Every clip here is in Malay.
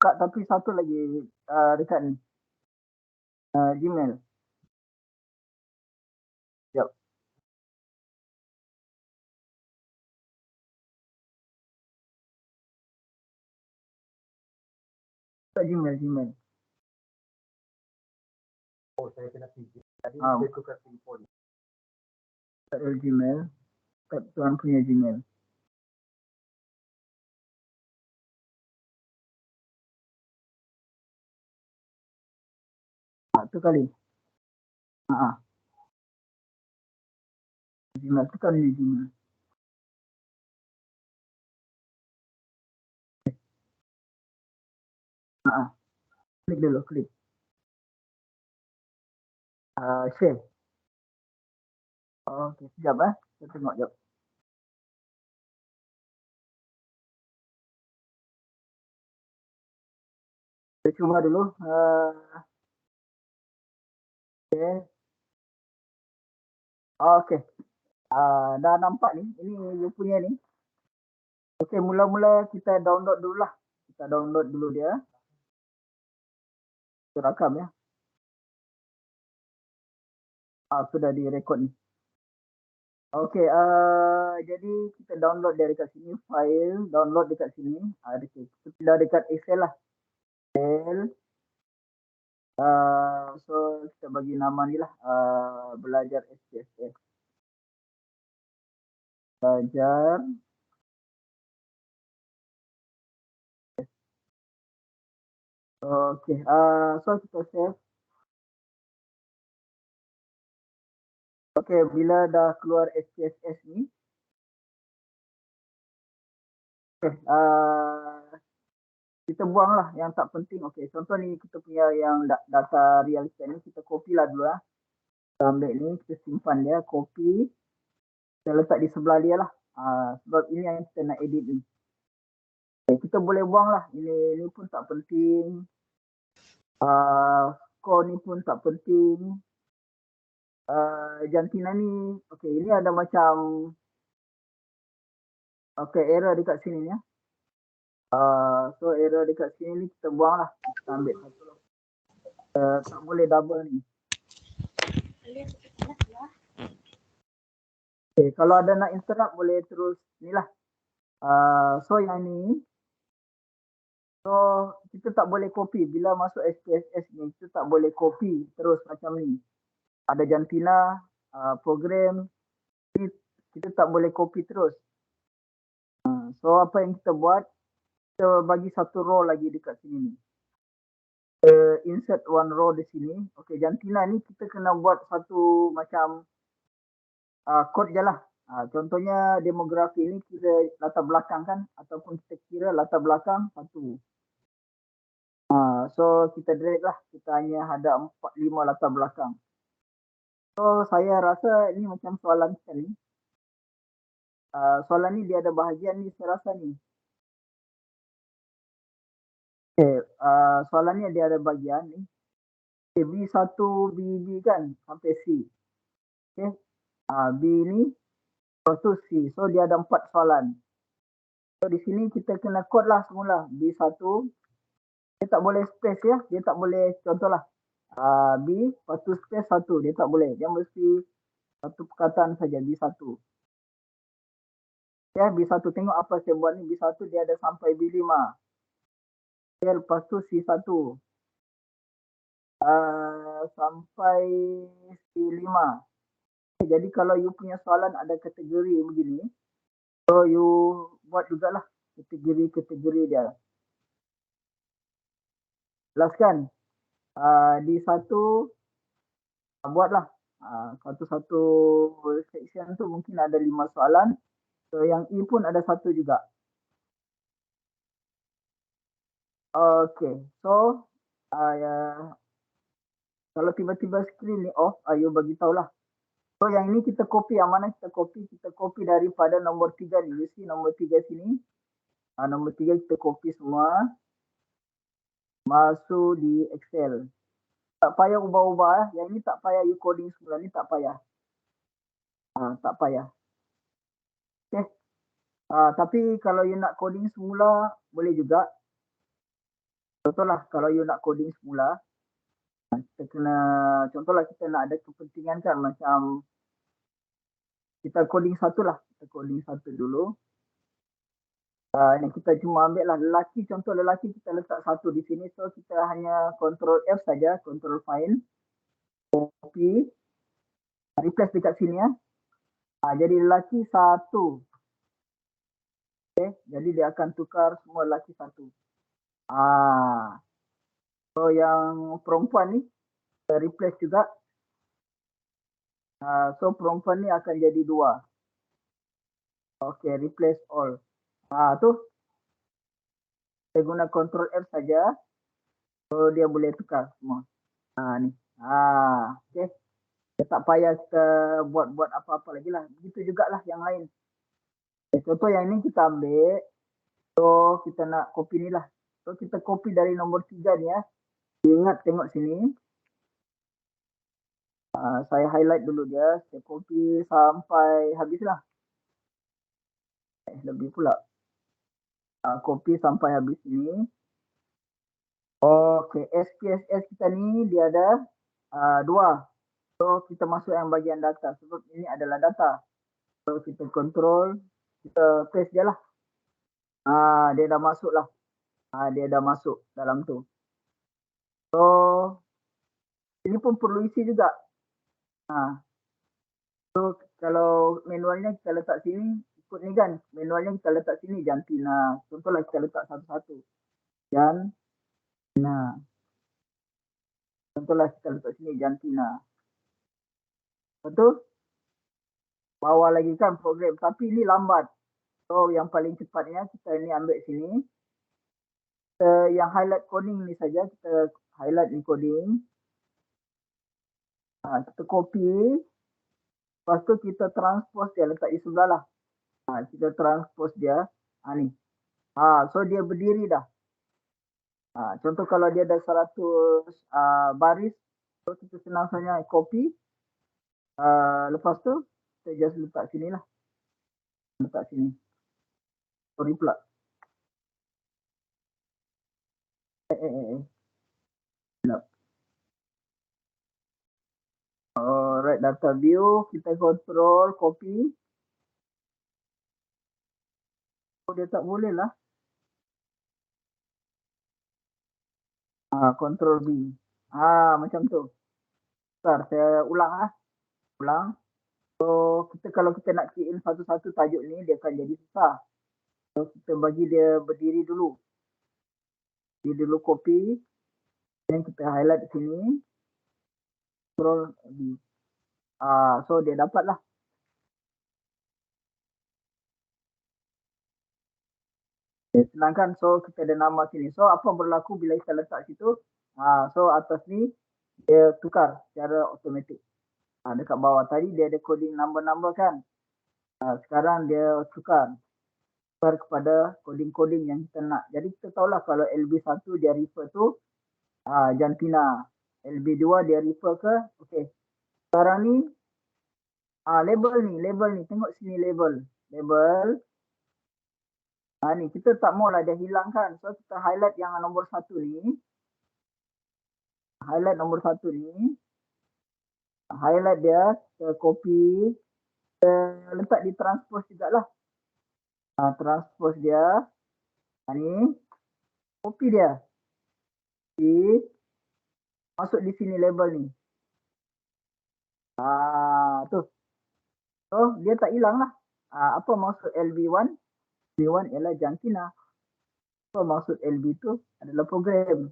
Kak, tapi satu lagi dekat ni. Gmail. Jap. Kat Gmail. Oh, saya kena pergi. Tadi Ah. saya tukar telefon. Kat Gmail. Kat tuan punya Gmail. Tu kali. Gmail, tekan ni Gmail. Klik dulu, klik. Share. Okey, sekejap Saya tengok jap. Saya cuba dulu. Okay. Okey. Dah nampak ni. Ini you punya ni. Okey, mula-mula kita download dulu lah. Kita download dulu dia. Kita rakam ya. Sudah direkod ni. Okey, jadi kita download dari kat sini. File, download dekat sini. Kita pindah dekat Excel lah. Excel. So, kita bagi nama ni lah. Belajar SPSS. Belajar. Okey, so kita save. Okey, bila dah keluar SPSS ni. Okay, kita buang lah yang tak penting. Okey, contoh ni kita punya yang data real estate ni, kita copy lah dulu lah. Kita ambil ni, kita simpan dia, copy. Kita letak di sebelah dia lah. Sebab ini yang kita nak edit ni. Okay, kita boleh buang lah. Ini pun tak penting. Score ni pun tak penting. Jantina ni, okey, ini ada macam error dekat sini ni ya. So error dekat sini ni kita buang lah. Kita ambil satu. Tak boleh double ni. Okay, kalau ada nak interrupt boleh terus ni lah. So yang ni. So kita tak boleh copy. Bila masuk SPSS ni kita tak boleh copy terus macam ni. Ada jantina, program. Kita tak boleh copy terus. So apa yang kita buat. Kita bagi satu row lagi dekat sini ni. Insert one row di sini. Okey, jantina ni kita kena buat satu macam kod je lah. Contohnya demografi ni kita latar belakang kan. Ataupun kita kira latar belakang satu. So kita drag lah. Kita hanya ada 4-5 latar belakang. So saya rasa ni macam soalan kita ni. Soalan ni dia ada bahagian ni saya rasa ni. Okay, soalan ni dia ada bahagian ni. Okay, B1, B kan sampai C. Okay. B ni lepas tu C. So dia ada 4 soalan. So di sini kita kena kod lah semula. B1. Dia tak boleh space ya. Dia tak boleh contohlah. B lepas tu space 1. Dia tak boleh. Dia mesti satu perkataan saja. B1. Ya, B1 tengok apa saya buat ni. B1 dia ada sampai B5. Okay, lepas tu C1. Sampai C5. Okay, jadi kalau you punya soalan ada kategori begini. So you buat jugalah kategori dia. Last kan. Di satu buatlah. Satu section tu mungkin ada 5 soalan. So yang E pun ada satu juga. Okay. So kalau tiba-tiba screen ni off, you bagi tahulah. So yang ini kita copy. Yang mana kita copy? Kita copy daripada nombor 3 ni. You see nombor 3 sini. Nombor 3 kita copy semua. Masuk di Excel. Tak payah ubah-ubah. Yang ini tak payah you coding semula. Ni tak payah. Tak payah. Okay. Tapi kalau you nak coding semula, boleh juga. Contohlah kalau you nak coding semula, kita kena, contohlah kita nak ada kepentingan kan macam kita coding satu lah. Kita coding satu dulu. Yang kita cuma ambil lah lelaki, contoh lelaki kita letak satu di sini. So kita hanya control F saja, control find, copy, replace dekat sini ya. Jadi lelaki satu. Okay, jadi dia akan tukar semua lelaki satu. So yang perempuan ni kita replace juga. So perempuan ni akan jadi 2. Okay, replace all. Tu saya guna control F saja. So dia boleh tukar semua. Ni. Okay. Dia tak payah kita buat apa-apa lagi lah. Begitu jugalah yang lain. Contoh yang ini kita ambil. So kita nak copy ni lah. So kita copy dari nombor 3 ni ya. Ingat tengok sini. Saya highlight dulu dia. Saya copy sampai habis lah. Lebih pula. Copy sampai habis ini. Okay, SPSS kita ni dia ada 2. So kita masuk yang bagian data. Sebab ini adalah data. So kita control, kita paste dia lah. Dia dah masuk lah. Dia dah masuk dalam tu. So ini pun perlu isi juga. So kalau manualnya kita letak sini, ikut ni kan. Manualnya kita letak sini jantina. Contohlah kita letak satu-satu. Jantina. Contohlah kita letak sini jantina. Betul? Bawah lagi kan program. Tapi ini lambat. So yang paling cepatnya kita ni ambil sini. Kita yang highlight coding ni saja. Kita highlight ni coding. Kita copy. Lepas tu kita transpose dia. Letak di sebelah lah. Kita transpose dia. Ni. So dia berdiri dah. Contoh kalau dia ada 100 baris. So kita senang saja copy. Lepas tu kita just letak sini lah. Letak sini. Sorry pula. Alright, data view. Kita control copy. Dia tak boleh lah. Control B. Macam tu. Bentar, saya ulang lah. Ulang. So, kita kalau kita nak key in satu-satu tajuk ni, dia akan jadi susah. So, kita bagi dia berdiri dulu. Dia dulu copy. Dan kita highlight sini. Control B. So, dia dapat lah. Senang kan? So, kita ada nama sini. So, apa berlaku bila kita letak situ? So, atas ni, dia tukar secara automatik. Dekat bawah tadi, dia ada coding number-number kan? Sekarang dia tukar kepada coding-coding yang kita nak. Jadi, kita tahulah kalau LB1 dia refer tu jantina. LB2 dia refer ke, okay. Sekarang ni, label ni. Tengok sini label. Label. Ni kita tak maulah dia hilang kan. So kita highlight yang nombor 1 ni. Highlight nombor 1 ni. Highlight dia, kita copy. Kita letak di transpose juga lah. Transpose dia. Ni. Copy dia. Copy. Masuk di sini label ni. Tu. So dia tak hilang lah. Apa maksud LB1? LB1 ialah jantina. Apa maksud LB2 adalah program.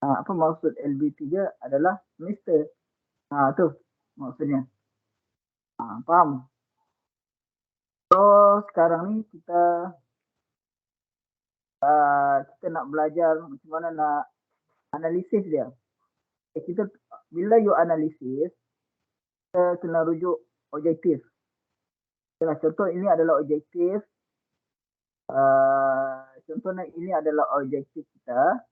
Apa maksud LB3 adalah Mr. Tu maksudnya. Faham? So sekarang ni kita nak belajar macam mana nak analisis dia. Kita bila you analisis, kita kena rujuk objektif. Contoh ini adalah objektif. Contohnya ini adalah objektif kita.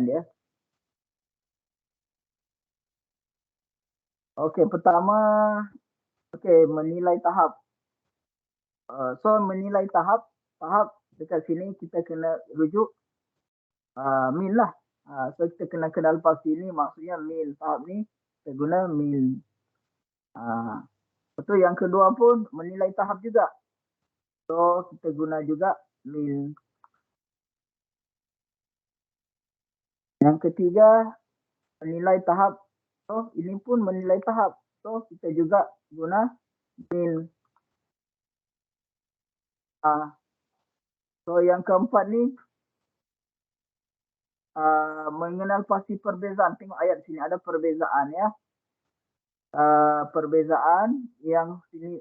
Dia. Okey, pertama menilai tahap. So menilai tahap dekat sini kita kena rujuk min lah. So kita kena kenal pasti ni maksudnya min tahap ni kita guna min. Betul yang kedua pun menilai tahap juga. So kita guna juga min. Yang ketiga menilai tahap. So ini pun menilai tahap. So kita juga guna min. So yang keempat ni mengenal pasti perbezaan. Tengok ayat sini ada perbezaan ya. Perbezaan yang sini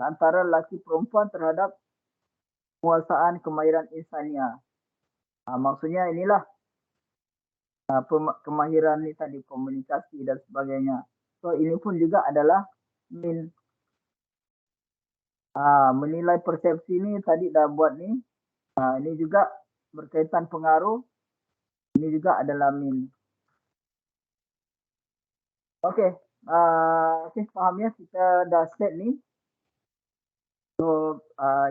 antara lelaki perempuan terhadap penguasaan kemahiran insania. Maksudnya inilah kemahiran ni tadi komunikasi dan sebagainya. So ini pun juga adalah min. Menilai persepsi ni tadi dah buat ni. Ini juga berkaitan pengaruh. Ini juga adalah min. Okey. Okay, faham ya, kita dah set ni. So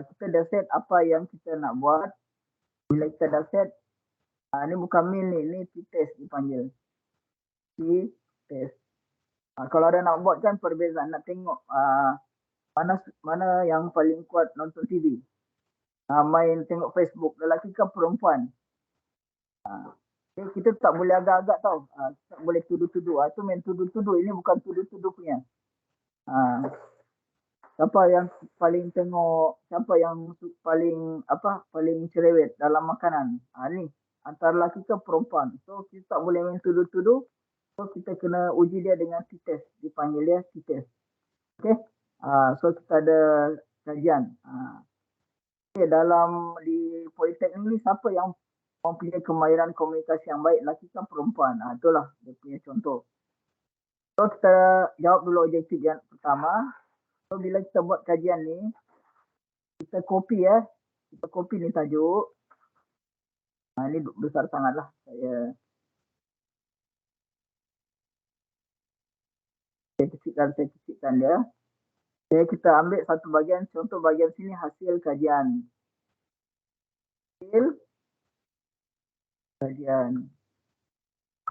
kita dah set apa yang kita nak buat. Bila kita dah set, ni bukan min ni t-test dipanggil. T-test. Kalau ada nak buat kan perbezaan, nak tengok mana yang paling kuat nonton TV. Main tengok Facebook, lelaki ke perempuan. Kita tak boleh agak-agak tau. Tak boleh tuduh-tuduh. Itu main tuduh-tuduh. Ini bukan tuduh-tuduh punya. Siapa yang paling tengok, siapa yang paling cerewet dalam makanan. Ni antara lelaki ke perempuan. So kita tak boleh main tuduh-tuduh. So kita kena uji dia dengan t-test. Dipanggil dia t-test. Okay. So kita ada kajian. Okay, dalam di Politeknik ni siapa yang mempunyai kemahiran komunikasi yang baik, lelaki kan perempuan. Itulah dia punya contoh. So kita jawab dulu objektif yang pertama. So bila kita buat kajian ni, kita copy ya. Kita copy ni tajuk. Ini besar sangat lah. Saya kecilkan dia. Okay, kita ambil satu bahagian. Contoh bahagian sini hasil kajian. Hasil kajian.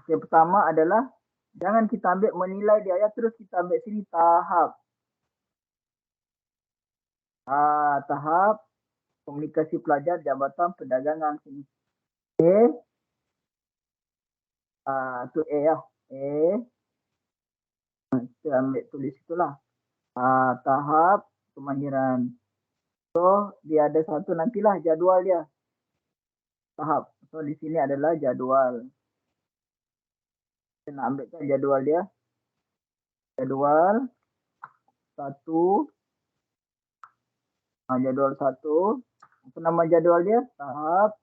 Yang pertama adalah jangan kita ambil menilai dia, terus kita ambil sini tahap. Tahap komunikasi pelajar Jabatan Perdagangan sini. Tu A ya. Kita ambil tulis itulah. Tahap kemahiran. So dia ada satu nantilah jadual dia. Tahap. So di sini adalah jadual. Kita nak ambilkan jadual dia. Jadual 1. Jadual 1. Apa nama jadual dia? Tahap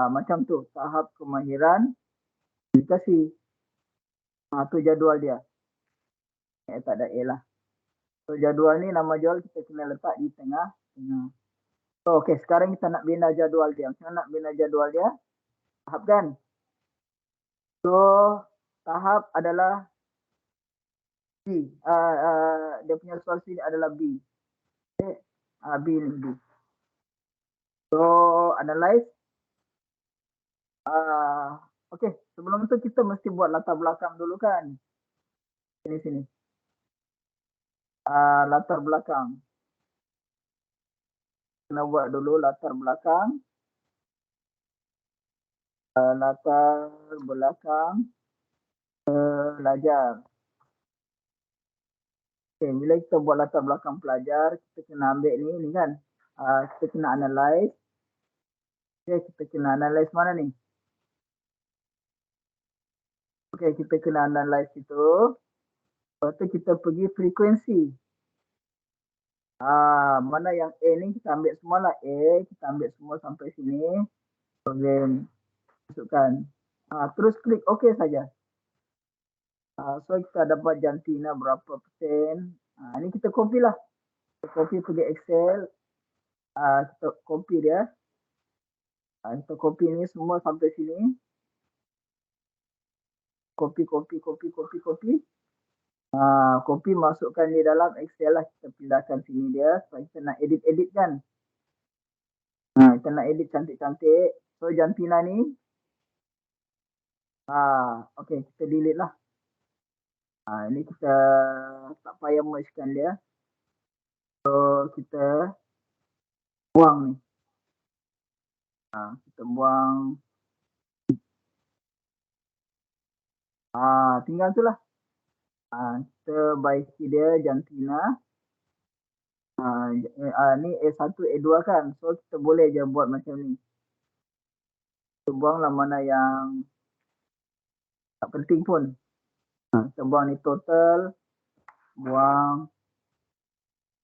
macam tu. Tahap kemahiran komunikasi. Tu jadual dia. Tak ada A lah. So jadual ni nama jadual kita kena letak di tengah. So okey, sekarang kita nak bina jadual dia. Macam mana nak bina jadual dia? Tahap kan? So tahap adalah B. Dia punya soal sini adalah B. Okay. B ni B. So analyze. Okey, sebelum tu kita mesti buat latar belakang dulu kan? Sini. Latar belakang. Kena buat dulu latar belakang. Latar belakang pelajar. Okay, bila kita buat latar belakang pelajar, kita kena ambil ni kan. Kita kena analyze. Okay, kita kena analyze mana ni? Okay, kita kena analyze itu. Lepas tu kita pergi frekuensi. Mana yang A ni kita ambil semua lah. A, kita ambil semua sampai sini. Kemudian masukkan. Terus klik OK saja. So kita dapat jantina berapa persen. Ini kita copy lah. Kita copy pergi Excel. Kita copy dia. Kita copy ni semua sampai sini. copy. Copy masukkan di dalam Excel lah. Kita pindahkan sini dia. Sebab kita nak edit kan. Kita nak edit cantik-cantik. So jantina ni. Okay, kita delete lah. Ini kita tak payah mergekan dia. So kita buang ni. Kita buang. Tinggal tu lah. Kita baiki dia jantina. Ni A1, A2 kan. So kita boleh je buat macam ni. Kita buanglah mana yang tak penting pun. Kita buang ni total. Buang.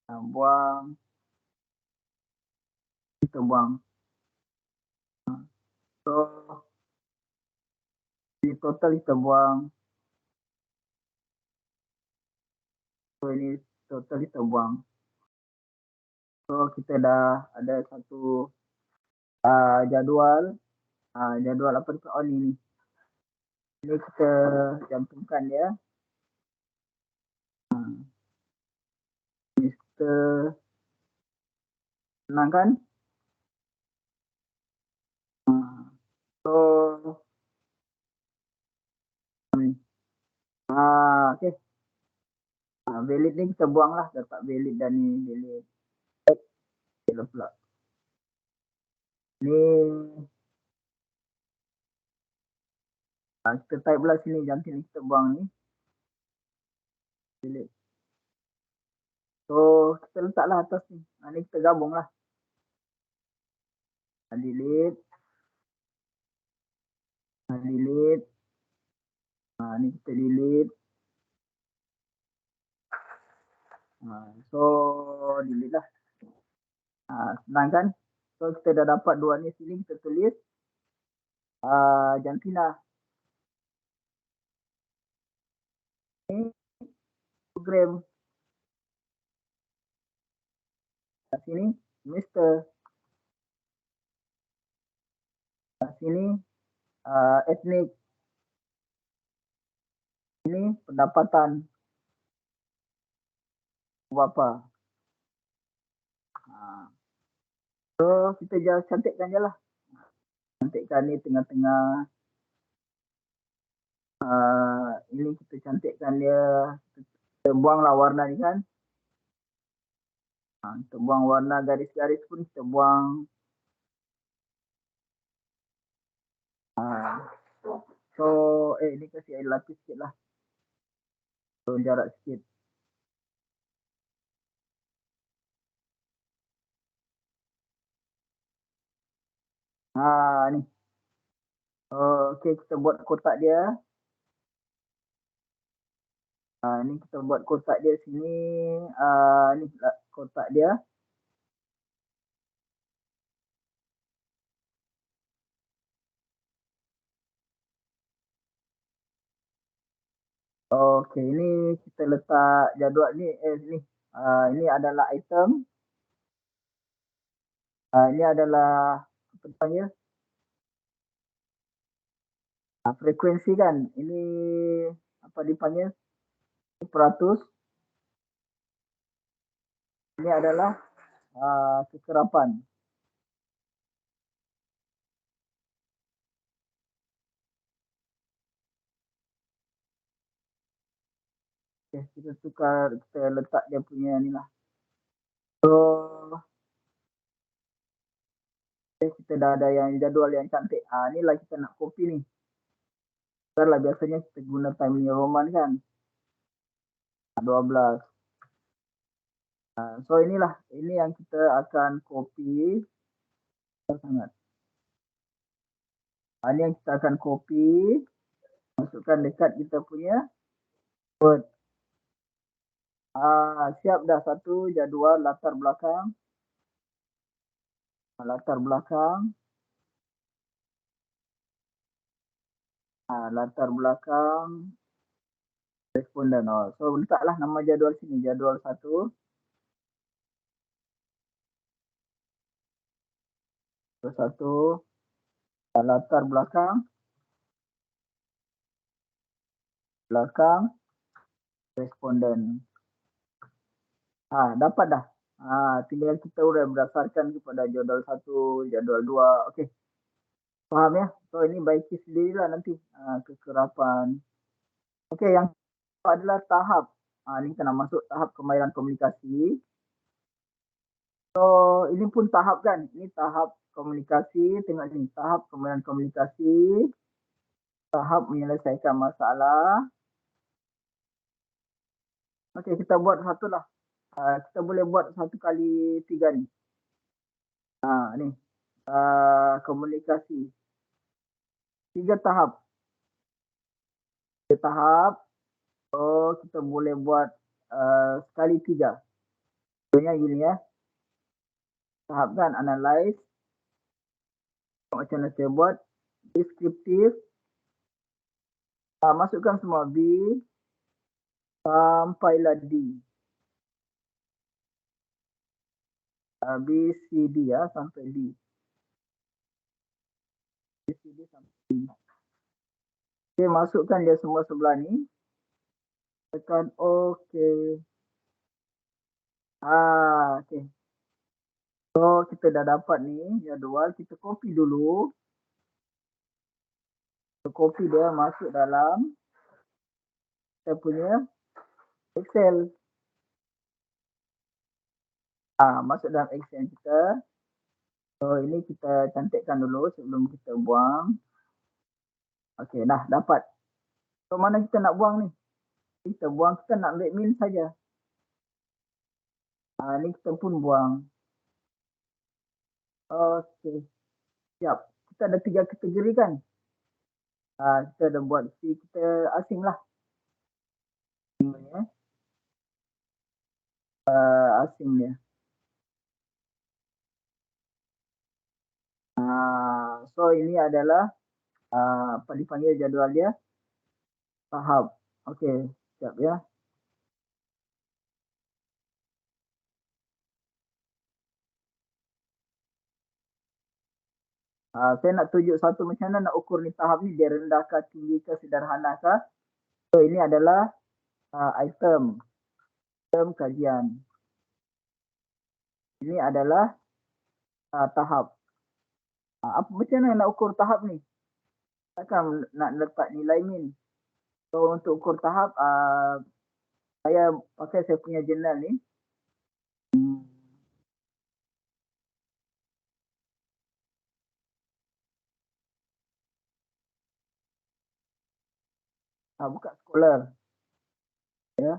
Buang. Kita buang. So di total kita buang. So ini total kita buang. So kita dah ada satu jadual. Jadual apa tu? Ni. Ini kita cantumkan dia. Ini kita senang kan? So okay. Valid ni kita buang lah. Dah tak valid dah ni. Valid. Kita pula. Ni kita type pula sini. Jantin ni kita buang ni. Valid. So kita letaklah atas ni. Ni kita gabung lah. Delete. Delete. Ni kita delete. So delete lah. Senang kan? So kita dah dapat dua ni sini. Kita tulis jantina. Ni program. Kat sini Mr. Kat sini etnik. Ini pendapatan berapa. So kita just cantikkan je lah. Cantikkan ni tengah-tengah. Ini kita cantikkan dia. Kita buanglah warna ni kan. Kita buang warna garis-garis pun kita buang. So ni kasih air lapis sikit lah. So jarak sikit. Ni. Okay, kita buat kotak dia. Ni kita buat kotak dia sini. Ni kotak dia. Okay, ini kita letak jadual ni. Ni. Ini adalah item. Ini adalah apa dipanggil? Frekuensi kan. Ini apa dipanggil? Peratus. Ini adalah kekerapan. Okay, kita tukar, kita letak dia punya ni lah. So kita dah ada yang jadual yang cantik. Ni lah kita nak copy ni. Lah biasanya kita guna Times New Roman kan. 12. So inilah. Ini yang kita akan copy. Sangat. Ini yang kita akan copy. Masukkan dekat kita punya Word. Siap dah satu jadual latar belakang. Latar belakang. Latar belakang. Responden. So letaklah nama jadual sini. Jadual 1. Satu. Latar belakang. belakang responden. Dapat dah. Tinggal kita urai berdasarkan kepada jadual 1, jadual 2. Okey. Faham ya? So ini baiki sendirilah nanti kekerapan. Okey, yang adalah tahap. Ni kita nak masuk tahap kemahiran komunikasi. So ini pun tahap kan? Ini tahap komunikasi. Tengok sini, tahap kemahiran komunikasi. Tahap menyelesaikan masalah. Okey, kita buat satu lah. Kita boleh buat 1 kali 3 ni. Ni. Komunikasi. 3 tahap. 3 tahap. So kita boleh buat sekali 3. Contohnya gini ya. Tahap kan, analyze. Macam mana saya buat. Deskriptif. Masukkan semua B. Sampailah D. B, C, D ya. Sampai D. B, C, D sampai D. Okay, masukkan dia semua sebelah ni. Tekan OK. Okay. So, kita dah dapat ni jadual. Kita copy dulu. Kita copy dia masuk dalam kita punya Excel. Masuk dalam Excel kita. So, ini kita cantikkan dulu sebelum kita buang. Okay, dah dapat. So, mana kita nak buang ni? Kita buang, kita nak ambil min saja. Ni kita pun buang. Okay. Siap. Kita ada 3 kategori kan? Kita ada buat si kita asing lah. Asing dia. So ini adalah apa dipanggil jadual dia? Tahap. Okey, siap ya. Saya nak tunjuk satu macam mana nak ukur ni tahap ni, dia rendah ke, tinggi ke, sederhana ke. So ini adalah item kajian. Ini adalah tahap. Macam mana nak ukur tahap ni? Takkan nak letak nilai min. So untuk ukur tahap, saya pakai saya punya jurnal ni. Buka Scholar. Ya.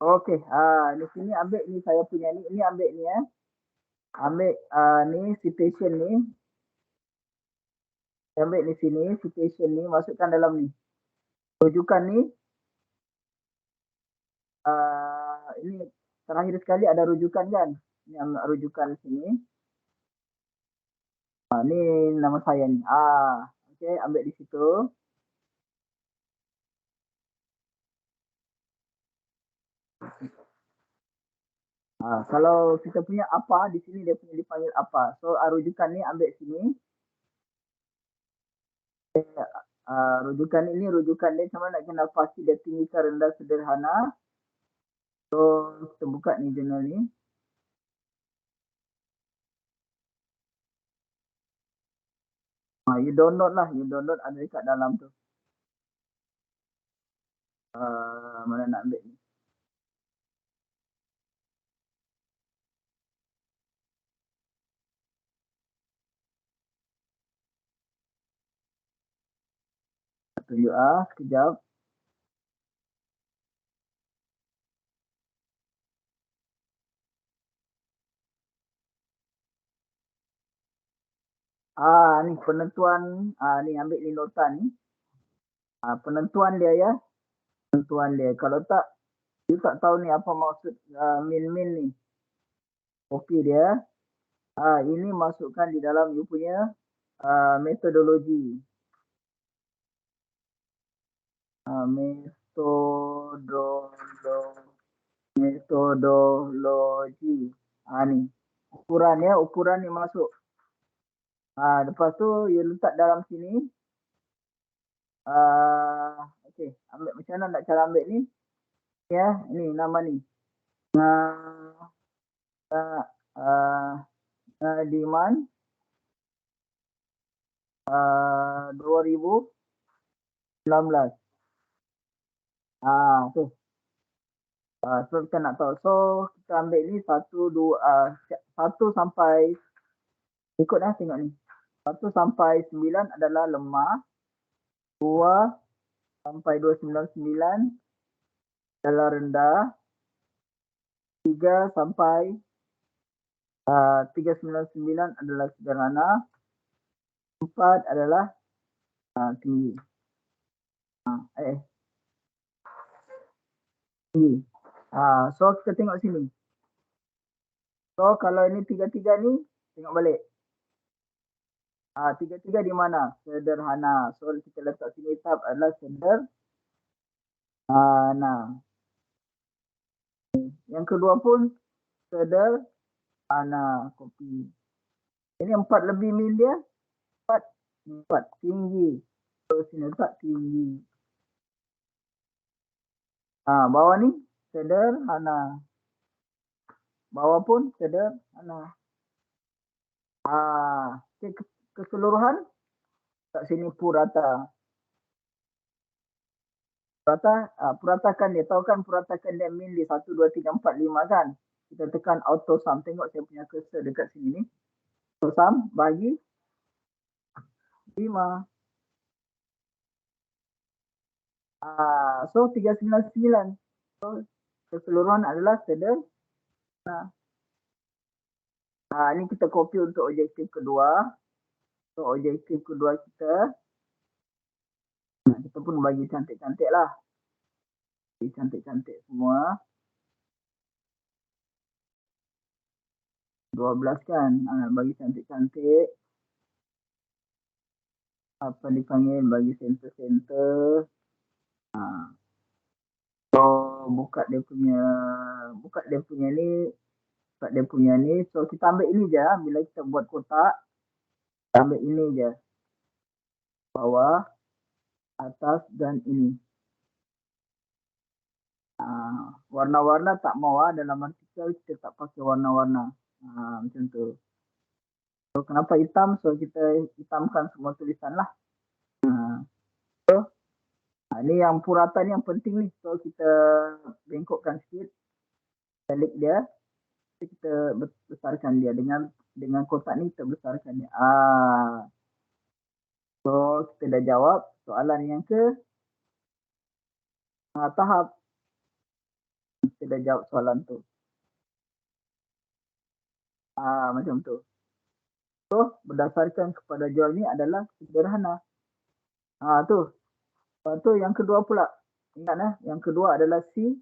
Okey, di sini ambil ni saya punya ni. Ini ambil ni ya. Ambil ni citation ni. Ambil di sini citation ni, masukkan dalam ni. Rujukan ni. Ini terakhir sekali ada rujukan kan? Ini ambil rujukan di sini. Ni nama saya ni. Okey, ambil di situ. Kalau kita punya apa di sini dia punya dipanggil apa. So rujukan ni ambil sini. Rujukan ini rujukan dia cuma nak kena pasti dia tinggi ke rendah sederhana. So kita buka ni jurnal ni. You download lah, you download ada dekat dalam tu. Mana nak ambil ni. Tunjuk sekejap. Ni penentuan, ni ambil ni nota ni. Penentuan dia ya. Penentuan dia. Kalau tak, you tak tahu ni apa maksud min ni. Copy dia. Ini masukkan di dalam you punya metodologi. metodologi. Ni ukuran ni masuk. Lepas tu you letak dalam sini. Okey, ambil macam mana nak cara ambil ni? Ya, ni nama ni. Demand 2019. Tu. So kita nak tahu. So kita ambil ni 1 sampai ikut tengok ni. 1 sampai 9 adalah lemah. 2 sampai 299 adalah rendah. 3 sampai 399 adalah sederhana. 4 adalah tinggi. Tinggi. So kita tengok sini. So kalau ini 3 ni, tengok balik. 3 di mana? Sederhana. So kita letak sini tab adalah sederhana. Yang kedua pun sederhana. Kopi. Ini 4 lebih min dia. 4 tinggi. So sini letak tinggi. Bawah ni sederhana. Bawah pun sederhana. Keseluruhan kat sini purata. Puratakan dia. Tahu kan puratakan dia min di 1, 2, 3, 4, 5 kan. Kita tekan auto sum. Tengok saya punya cursor dekat sini ni. Auto sum bagi 5. So 399. So keseluruhan adalah sederhana. Ini kita copy untuk objektif kedua. So objektif kedua kita pun bagi cantik-cantik lah. Bagi cantik-cantik semua. 12 kan. Bagi cantik-cantik. Apa dipanggil, bagi center-center. So buka dia punya ni. So kita ambil ini je. Bila kita buat kotak, kita ambil ini je. Bawah, atas dan ini. Warna-warna tak mau dalam artikel kita tak pakai warna-warna. Macam tu. So kenapa hitam? So kita hitamkan semua tulisan lah. Ni yang purata ni yang penting ni. So kita bengkokkan sikit. Balik dia. Kita besarkan dia. Dengan kotak ni kita besarkan dia. So kita dah jawab soalan yang ke tahap. Kita dah jawab soalan tu. Macam tu. So berdasarkan kepada jawapan ni adalah sederhana. Tu. Lepas tu yang kedua pula. Ingat yang kedua adalah C.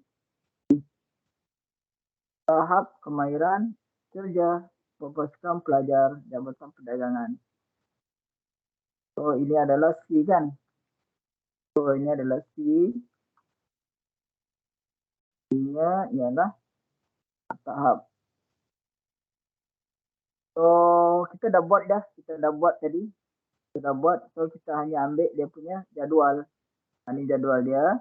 Tahap kemahiran kerja pasukan pelajar Jabatan Perdagangan. So ini adalah C kan. So ini adalah C. C-nya ialah tahap. So kita dah buat tadi. So kita hanya ambil dia punya jadual. Ini jadual dia.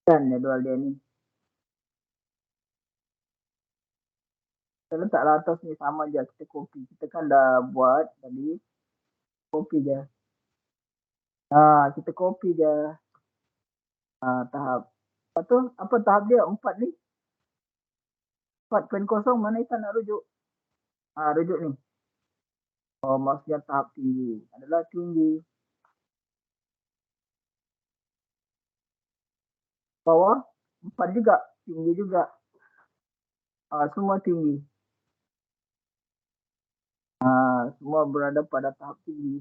Dan jadual dia ni. Kita letaklah atas ni sama je. Kita copy. Kita kan dah buat tadi. Copy je. Kita copy je. Tahap. Lepas tu apa tahap dia? 4 ni. 4.0 mana kita nak rujuk? Rujuk ni. Maksudnya tahap tinggi. Adalah tinggi. Bawah 4 juga. Tinggi juga. Semua tinggi. Semua berada pada tahap tinggi.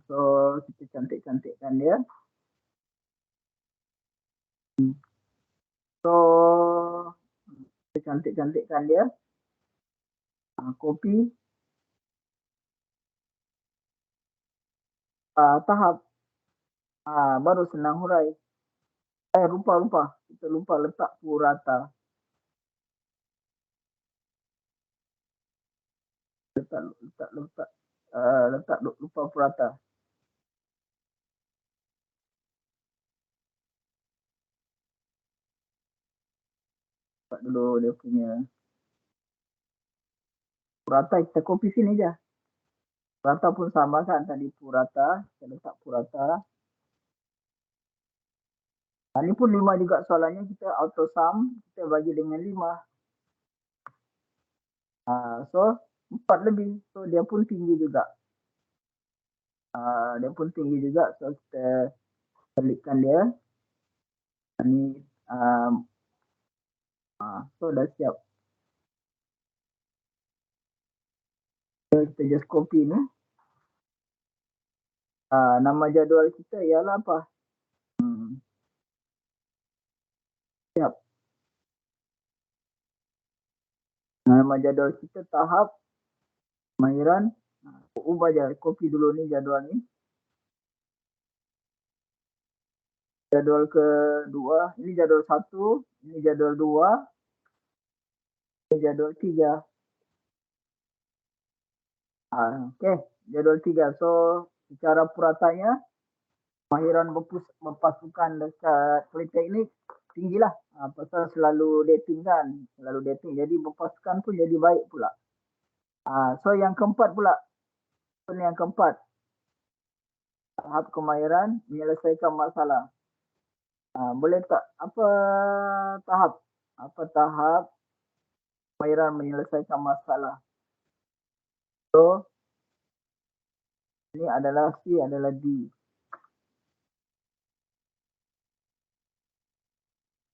So kita cantik-cantikkan dia. So kita cantik-cantikkan dia. Copy. Tahap. Baru senang hurai. Lupa. Kita lupa letak purata. Letak lupa purata. Letak dulu dia punya purata. Kita copy sini aja. Purata pun sama kan tadi purata. Kita letak purata. Ini pun 5 juga soalannya. Kita auto sum. Kita bagi dengan 5. So 4 lebih. So dia pun tinggi juga. So kita selikkan dia. Ini so dah siap. So, kita just copy ni. Nama jadual kita ialah apa? Siap. Nama jadual kita tahap kemahiran. Ubah je, copy dulu ni jadual ni. Jadual kedua, ini jadual 1, ini jadual 2, ini jadual 3. Okey, jadual 3. So, secara puratanya, kemahiran berpasukan dekat politeknik tinggilah. Pasal selalu dating kan, Jadi berpasukan pun jadi baik pula. So, yang keempat pula. Yang keempat. Tahap kemahiran menyelesaikan masalah. Boleh tak? Apa tahap kemahiran menyelesaikan masalah? So, ini adalah C, adalah D.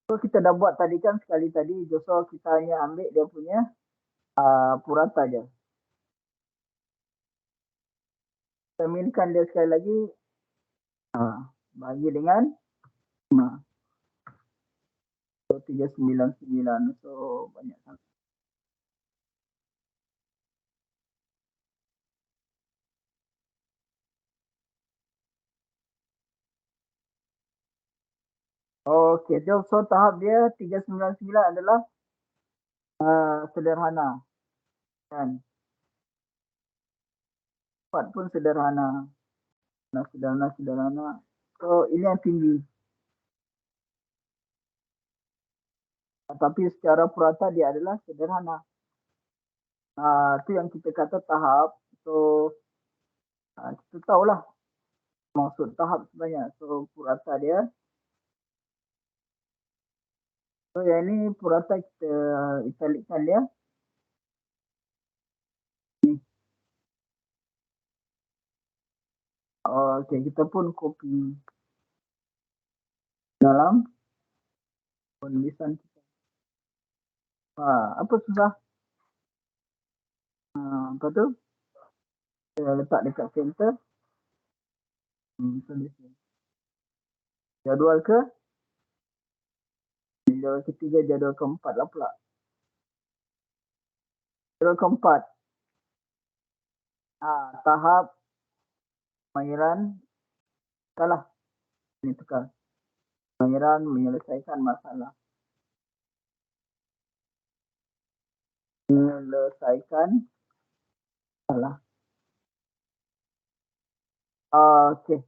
So, kita dah buat tadi kan sekali tadi. So, kita hanya ambil dia punya purata je. Kita minkan dia sekali lagi. Bagi dengan 5. So, 399. So, banyak sangat. Okey, so tahap dia 399 adalah sederhana. Kan? 4 pun sederhana. Sederhana. So, ini yang tinggi. Tapi secara purata dia adalah sederhana. Itu yang kita kata tahap. So, kita tahulah maksud tahap sebenarnya. So, purata dia. So, yang ini purata kita italikkan dia. Okey, kita pun copy dalam penulisan kita. Apa susah? Apa tu? Kita letak dekat center. Jadual ke? Jadual ketiga, jadual keempat lah pula. Jadual keempat. Tahap kemahiran. Salah. Ini tukar. Kemahiran menyelesaikan masalah. Menyelesaikan masalah. Okey.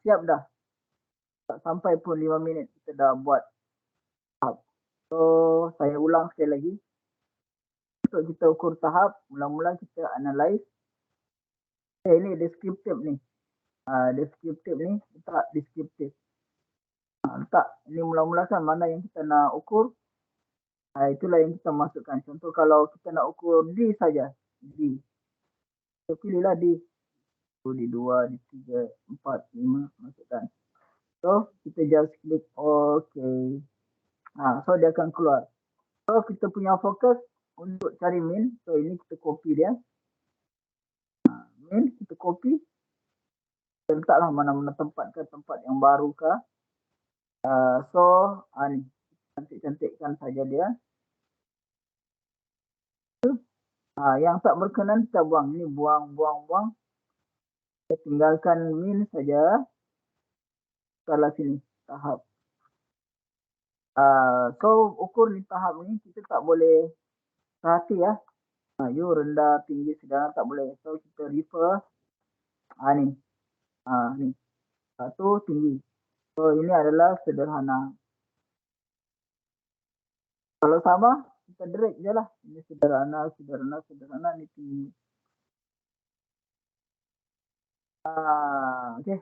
Siap dah. Tak sampai pun 5 minit kita dah buat. So, saya ulang sekali lagi. Untuk kita ukur tahap, mula-mula kita analyze. Ini deskriptif ni. Deskriptif ni, letak deskriptif. Letak. Ini mula-mula kan mana yang kita nak ukur. Itulah yang kita masukkan. Contoh kalau kita nak ukur D saja. D. Kita pilihlah D. D2, D3, 4, 5. Masukkan. So, kita just klik OK. So, dia akan keluar. So, kita punya fokus untuk cari min. So, ini kita copy dia. Min, kita copy. Kita letaklah mana-mana tempat ke tempat yang baru ke. So, ni. Cantik-cantikkan saja dia. Yang tak berkenan kita buang. Ini buang. Kita tinggalkan min saja. Kalau sini tahap. So ukur ni tahap ni kita tak boleh perhati ya. You rendah, tinggi, sedang tak boleh. So kita refer ni. Ni. Satu tinggi. So ini adalah sederhana. Kalau sama, kita drag je lah. Ini sederhana, sederhana, sederhana. Ni tinggi. Okay.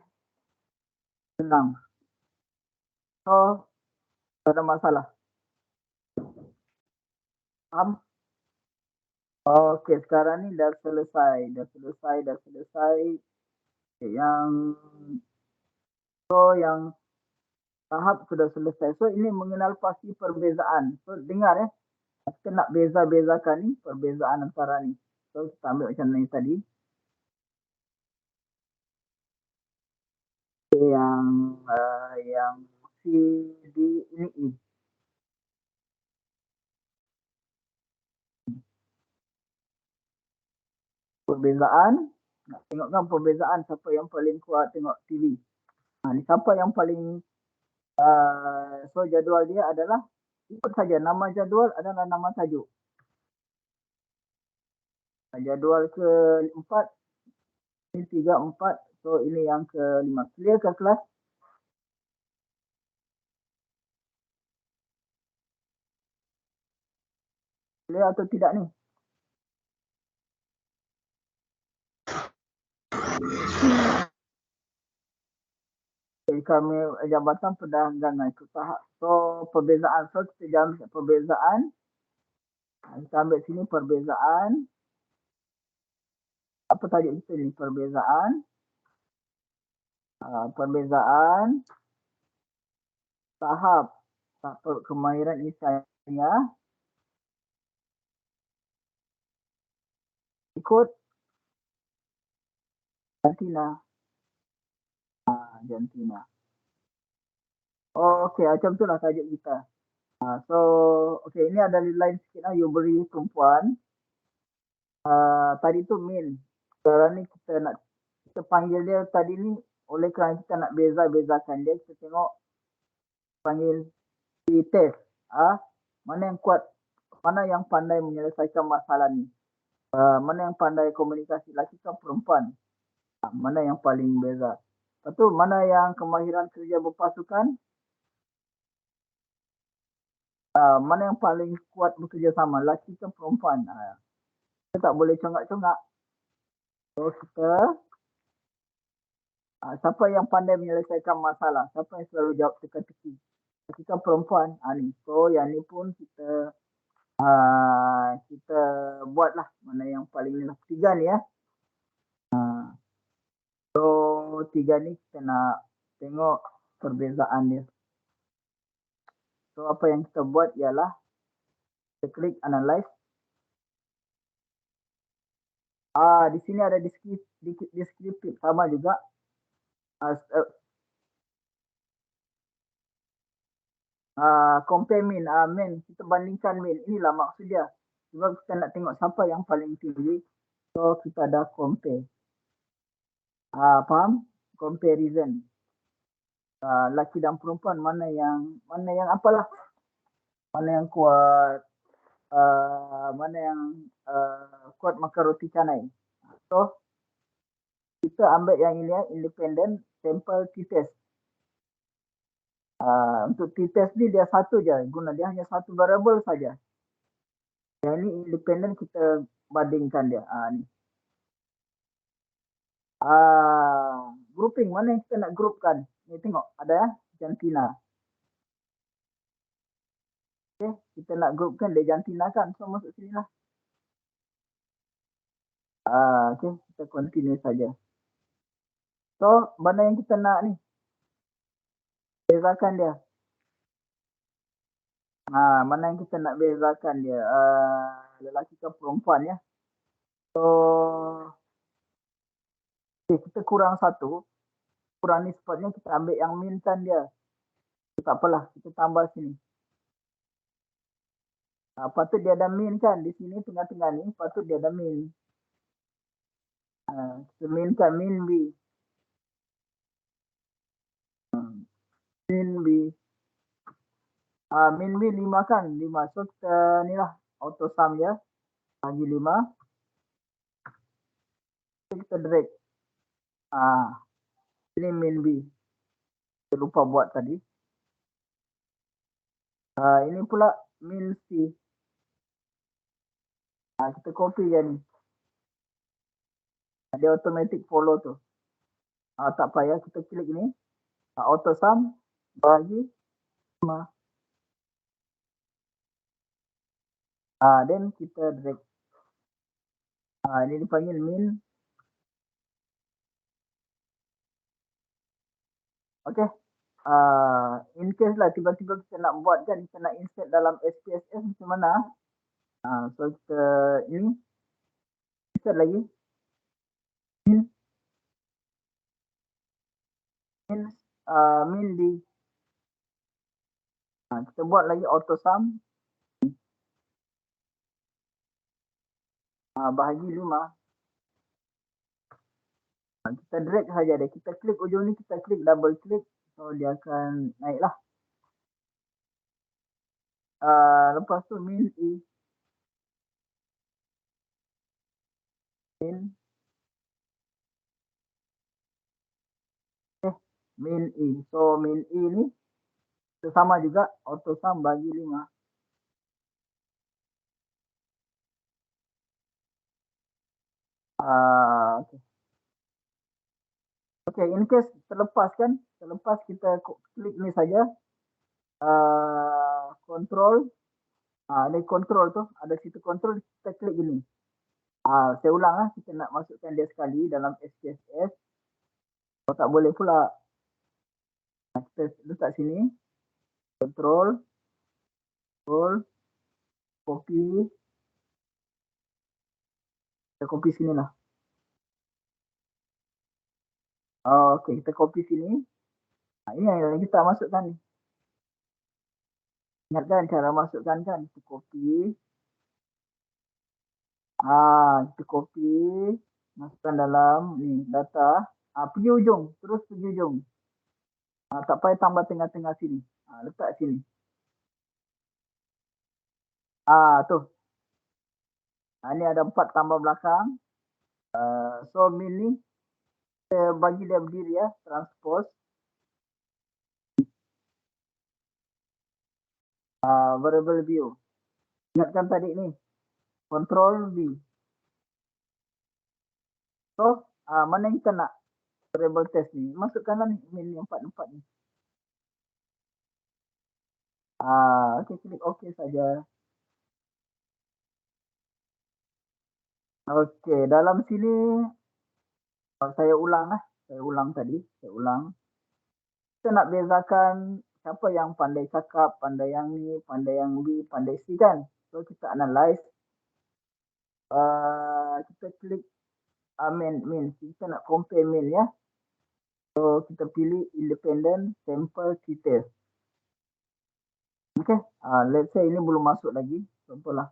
Senang. So, tak ada masalah. Faham? Okay, sekarang ni dah selesai. Dah selesai. Okay, yang tahap sudah selesai. So, ini mengenal pasti perbezaan. So, dengar ya. Kita nak beza-bezakan ni, perbezaan antara ni. So, kita ambil macam ni tadi. Yang C, D, ini E. Perbezaan. Nak tengokkan perbezaan siapa yang paling kuat tengok TV. Ni siapa yang paling so jadual dia adalah ikut saja nama jadual adalah nama tajuk. Jadual ke-4 ini 3, 4. So ini yang ke-5. Clear ke kelas? Clear atau tidak ni? Kami Jabatan Perdagangan itu tahap. So perbezaan. So kita ambil perbezaan. Kita ambil sini perbezaan. Apa tajuk kita ni? Perbezaan. Perbezaan. Tahap kemahiran insania. Ikut jantina. Jantina. Okay, macam itulah tajuk kita. So, okay, ini ada lain sikit lah. You beri perempuan. Tadi tu Min. Sekarang ni kita panggil dia tadi ni oleh kerana kita nak beza-bezakan dia. Kita tengok panggil di test. Mana yang kuat, mana yang pandai menyelesaikan masalah ni. Mana yang pandai komunikasi lelaki ke perempuan. Mana yang paling beza. Lepas tu mana yang kemahiran kerja berpasukan. Mana yang paling kuat bekerjasama, lelaki ke perempuan. Kita tak boleh congak-congak. So kita siapa yang pandai menyelesaikan masalah, siapa yang selalu jawab teka-teki. Kita perempuan ni. So yang ni pun kita buatlah mana yang paling ni. 3 ni ya. So 3 ni kita nak tengok perbezaan dia. So apa yang kita buat ialah kita klik analyze. Di sini ada descriptive sama juga. Compare min. Min kita bandingkan min. Inilah maksud dia. Sebab kita nak tengok siapa yang paling tinggi. So kita ada compare. Faham? Comparison. Lelaki dan perempuan mana yang apalah. Mana yang kuat. Mana yang kuat makan roti canai. So kita ambil yang ini ya, independent sample t-test. Untuk t-test ni dia satu je. Guna dia hanya satu variable saja. Yang ini independent kita bandingkan dia. Ni. Grouping mana yang kita nak groupkan. Ni tengok ada ya. Jantina. Okay. Kita nak groupkan dia jantina kan. So masuk sini lah. Okay. Kita continue saja. So mana yang kita nak ni. Bezakan dia. Mana yang kita nak bezakan dia. Lelaki ke perempuan ya. So kita kurang satu. Kurang ni sepatutnya kita ambil yang min kan dia. Tak apalah. Kita tambah sini. Patut dia ada min kan. Di sini tengah-tengah ni. Patut dia ada min. Kita min kan min B. min B. Min B 5 kan? 5. So kita ni lah auto sum ya. Bagi 5. So, kita drag. Ini min B. Saya lupa buat tadi. Ini pula min C. Kita copy je ni. Dia automatic follow tu. Tak payah kita klik ni. Auto sum bagi 5. Then kita drag. Ini dipanggil min. Okay. In case lah tiba-tiba kita nak buat kan, kita nak insert dalam SPSS macam mana? So kita ini insert lagi. Min D. Kita buat lagi auto sum. Bahagi 5. Kita drag saja dia. Kita klik ujung ni, kita klik double klik. So dia akan naik lah. Lepas tu min E. Min E. So min E ni sama juga auto sum bagi 5. Okay. Okay, in case terlepas kita klik ni saja. Control. Ada control tu, ada situ control, kita klik gini. Saya ulang lah, kita nak masukkan dia sekali dalam SPSS. Kalau tak boleh pula, kita letak sini. Control, copy. Kita copy sini lah. Okay, kita copy sini. Ini yang kita masukkan ni. Ingatkan cara masukkan kan, kita copy. Kita copy, masukkan dalam ni data. Pergi ujung, terus pergi ujung. Tak payah tambah tengah-tengah sini. Letak sini. Tu. Ini ada 4 tambah belakang. So min ni saya bagi dia berdiri ya, transpose. Variable view. Ingatkan tadi ni. Control V. So, mana yang kita nak variable test ni? Masukkanlah ni min ni 4 ni. Okay, klik OK saja. Okay, dalam sini saya ulang lah. Saya ulang. Kita nak bezakan siapa yang pandai cakap, pandai yang ni, pandai yang B, pandai C kan. So kita analyze. Kita klik min. Kita nak compare min ya. So kita pilih independent sample detail. Okay. Let's say ini belum masuk lagi. Contohlah.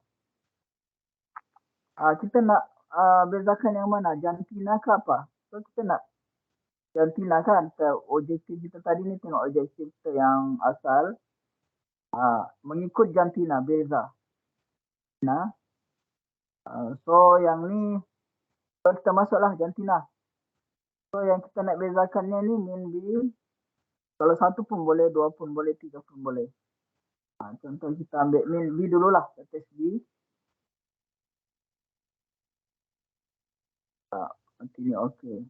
Kita nak bezakan yang mana? Jantina ke apa? So kita nak jantina kan. Objektif kita tadi ni tengok objektif kita yang asal. Mengikut jantina, beza. So yang ni kita masuklah jantina. So yang kita nak bezakannya ni min B. Kalau 1 pun boleh, 2 pun boleh, 3 pun boleh. Contoh kita ambil min B dululah, test B. Nanti ni okey.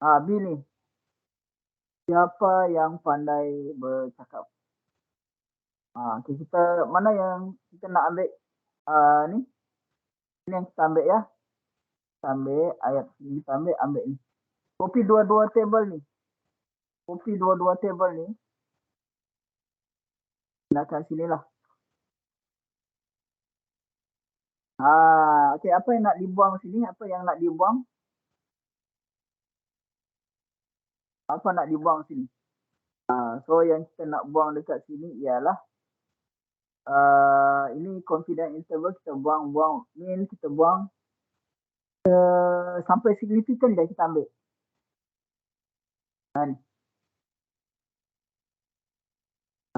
B ni. Siapa yang pandai bercakap? Okay, kita mana yang kita nak ambil ni? Ini yang kita ambil ya. Kita ambil ayat sini, kita ambil ni. Copy dua-dua table ni. Gunakan sini lah. Okay, apa yang nak dibuang sini? Apa yang nak dibuang? Apa nak dibuang sini? So yang kita nak buang dekat sini ialah ini confidence interval, kita buang min, kita buang sampai signifikan dah kita ambil.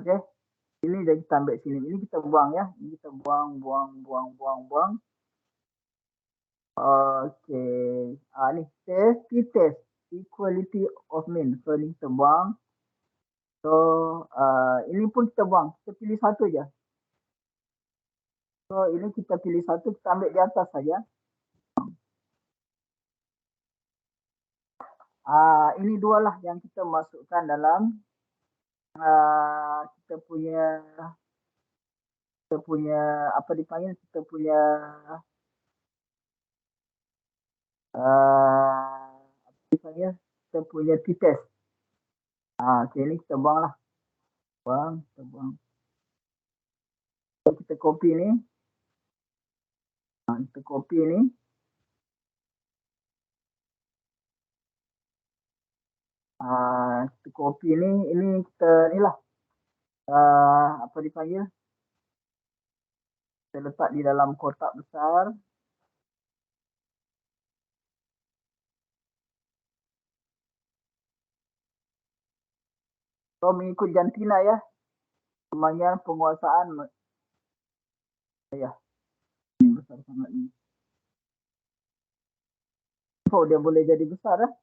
Okey. Ini dah kita ambil sini. Ini kita buang ya. Ini kita buang. Okey. Ni test equality of mean. So ni kita buang. So ini pun kita buang. Kita pilih satu je. So ini kita pilih satu, kita ambil di atas saja. Ini dua lah yang kita masukkan dalam kita punya apa dipanggil, kita punya apa dipanggil, kita punya t-test. Okey, ni kita buang lah. Kita buang. So, kita copy ni. Kita copy ni. Kita copy ni. Ini kita ni lah. Apa dipanggil. Kita letak di dalam kotak besar. So, mengikut jantina ya. Kemanggilan penguasaan. Ya. Ini besar sangat ni. Oh, dia boleh jadi besar lah.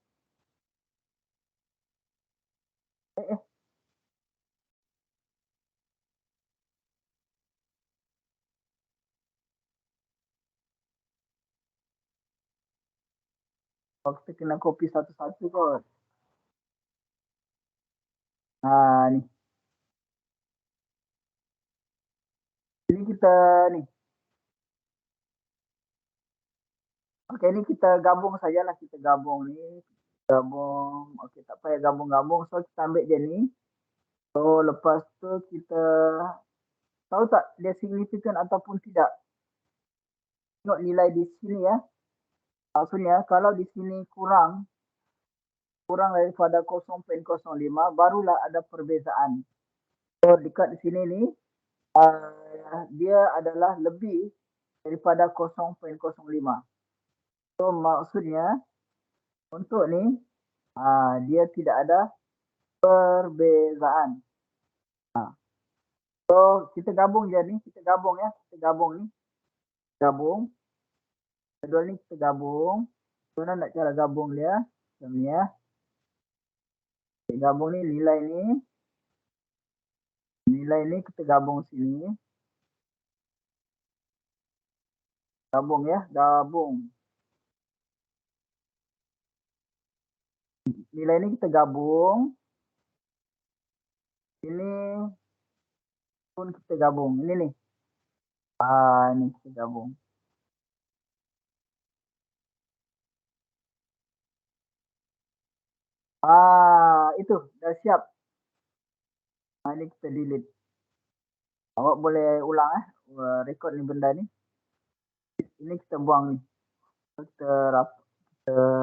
Kita kena copy satu-satu kot. Ni. Ini kita ni. Okey, ni kita gabung sajalah. Kita gabung ni. Gabung. Okey, tak payah gabung-gabung. So, kita ambil je ni. So, lepas tu kita tahu tak dia signifikan ataupun tidak. Tengok nilai di sini ya. Maksudnya kalau di sini kurang daripada 0.05 barulah ada perbezaan. So, dekat di sini ni dia adalah lebih daripada 0.05. So, maksudnya untuk ni dia tidak ada perbezaan. So, kita gabung je ni. Kita gabung ya. Kita gabung ni. Gabung. Kedua ni kita gabung. Mana nak cara gabung dia? Macam ni ya. Kita gabung ni nilai ni. Nilai ni kita gabung sini. Gabung ya. Gabung. Nilai ni kita gabung. Ini pun kita gabung. Ini ni. Ni kita gabung. Itu dah siap. Ini kita delete. Awak boleh ulang rekod ni benda ni. Ini kita buang ni. Kita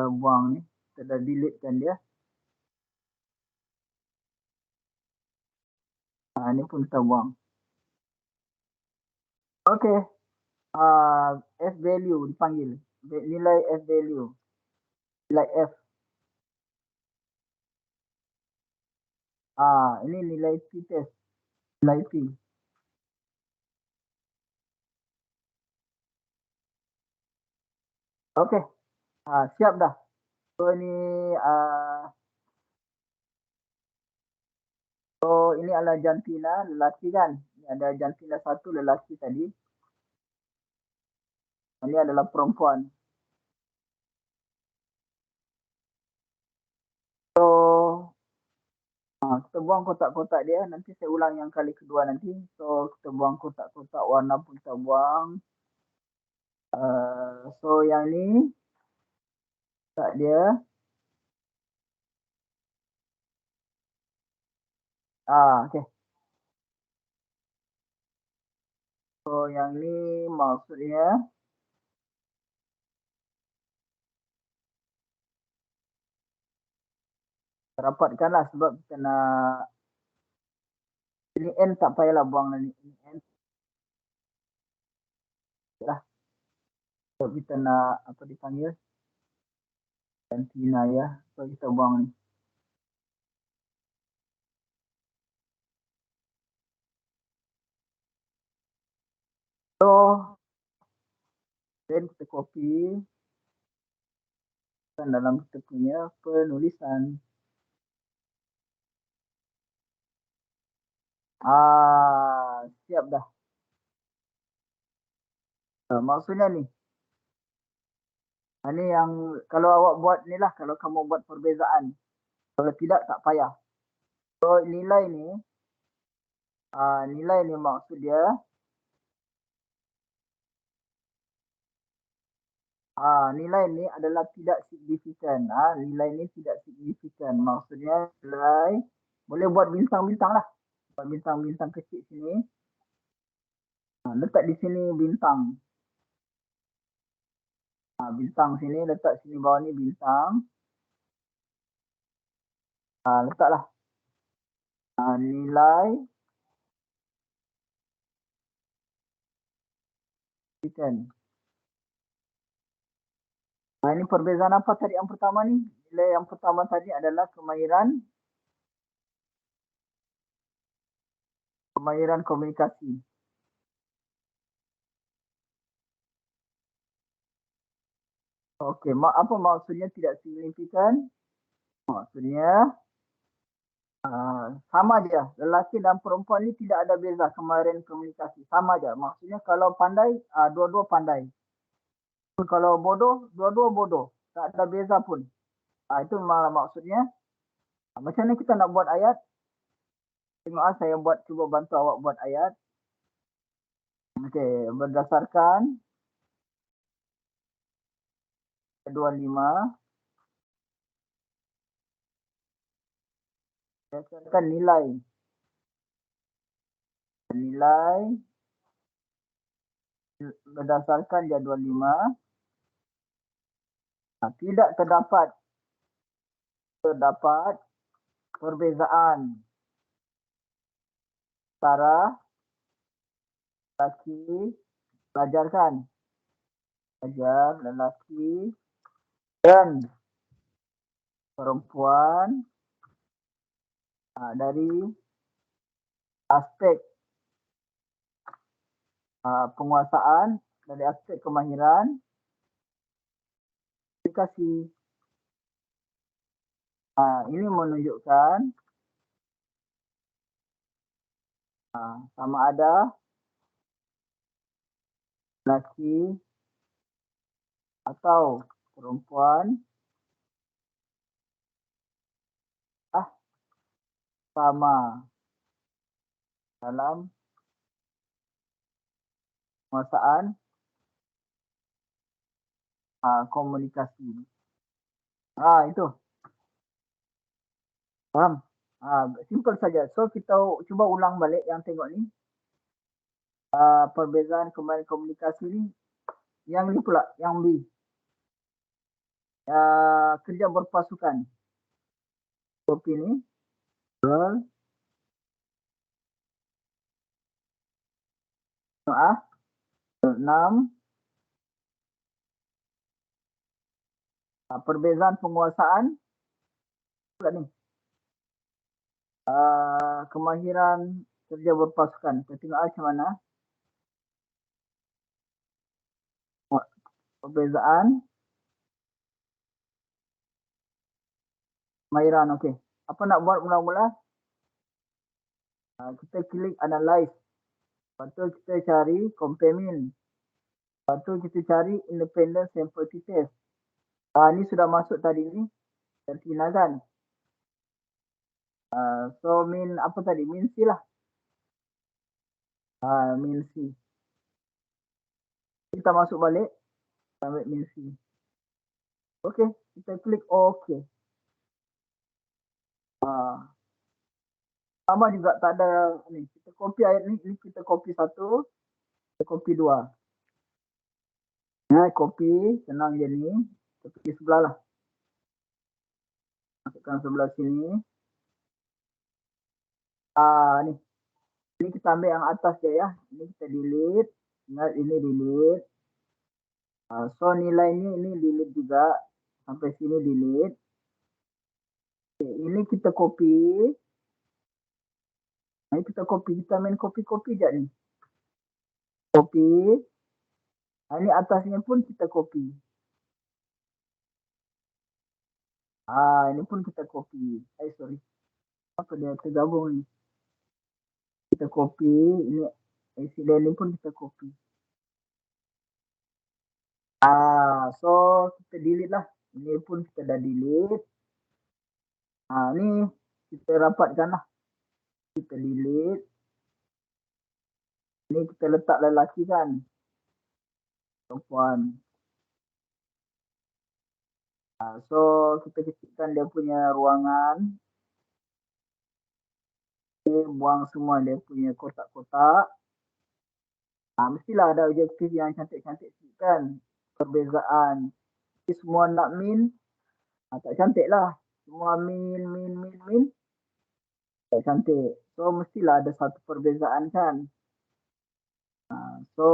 buang ni. Kita dah delete kan dia. Ni pun kita buang. Okey. F value dipanggil. Nilai F value. Nilai F. Ini nilai P test. Nilai P. Okey. Siap dah. So ini ini adalah jantina lelaki kan. Ini ada jantina satu lelaki tadi. Ini adalah perempuan. So kita buang kotak-kotak dia. Nanti saya ulang yang kali kedua nanti. So kita buang kotak-kotak, warna pun kita buang. So yang ni kotak dia. Okay. So yang ni maksudnya rapatkan lah sebab kita nak ini N tak payahlah buang ni. Ini N lah. So kita nak apa dipanggil jantina ya. So kita buang ni. So, then kita copy kan dalam kita punya penulisan. Siap dah. Maksudnya ni, ini yang kalau awak buat ni lah, kalau kamu buat perbezaan. Kalau tidak, tak payah. So, nilai ni maksud dia, nilai ni adalah tidak signifikan. Nilai ni tidak signifikan. Maksudnya nilai, boleh buat bintang-bintang lah. Buat bintang-bintang kecil sini. Letak di sini bintang. Bintang sini, letak sini bawah ni bintang. Letaklah. Nilai signifikan. Ini perbezaan apa tadi yang pertama ni? Nilai yang pertama tadi adalah kemahiran komunikasi. Okey, apa maksudnya tidak signifikan? Maksudnya sama je. Lelaki dan perempuan ni tidak ada beza kemahiran komunikasi. Sama je. Maksudnya kalau pandai, dua-dua pandai. Kalau bodoh, dua-dua bodoh. Tak ada beza pun. Itu maksudnya. Macam mana kita nak buat ayat? Tengok saya cuba bantu awak buat ayat. Okey, berdasarkan 25. Berdasarkan nilai berdasarkan jadual 5, tidak terdapat perbezaan antara lelaki lelaki dan perempuan dari aspek penguasaan, dari aspek kemahiran komunikasi. Ini menunjukkan sama ada lelaki atau perempuan sama dalam penguasaan komunikasi. Itu. Faham? Simple saja. So kita cuba ulang balik yang tengok ni. Perbezaan kemahiran komunikasi ni. Yang ni pula, yang B. Kerja berpasukan. Kopi ni. Girl. 6. Perbezaan penguasaan. Pula ni. Kemahiran kerja berpasukan. Kita tengok macam mana. Perbezaan kemahiran. Okey. Apa nak buat mula-mula? Kita klik analyze. Lepas tu kita cari compare mean. Lepas tu kita cari independent sample t-test. Ni sudah masuk tadi ni. Tertina kan. So mean apa tadi? Mean C lah. Mean C. Kita masuk balik. Kita ambil mean C. Okey. Kita klik OK. Sama juga tak ada ni. Kita copy ayat ni. Ni kita copy 1. Kita copy 2. Copy. Senang je ni. Kita pergi sebelah lah. Masukkan sebelah sini. Ni. Ini kita ambil yang atas je ya. Ini kita delete. Ingat ini delete. So nilainya ini delete juga. Sampai sini delete. Okay, ini kita copy. Ini kita copy. Kita main copy-copy je ni. Copy. Ini atasnya pun kita copy. Ini pun kita copy. Sorry. Apa dia tergabung ni? Kita copy. Ini sila ni pun kita copy. So kita delete lah. Ini pun kita dah delete. Ni kita rapatkan lah. Kita delete. Ni kita letak lelaki kan. Perempuan. So kita kecilkan dia punya ruangan. Okay, buang semua dia punya kotak-kotak. Mestilah ada objektif yang cantik-cantik sikit kan. Perbezaan. Jadi semua nak min. Tak cantik lah. Semua min. Tak cantik. So mestilah ada satu perbezaan kan. So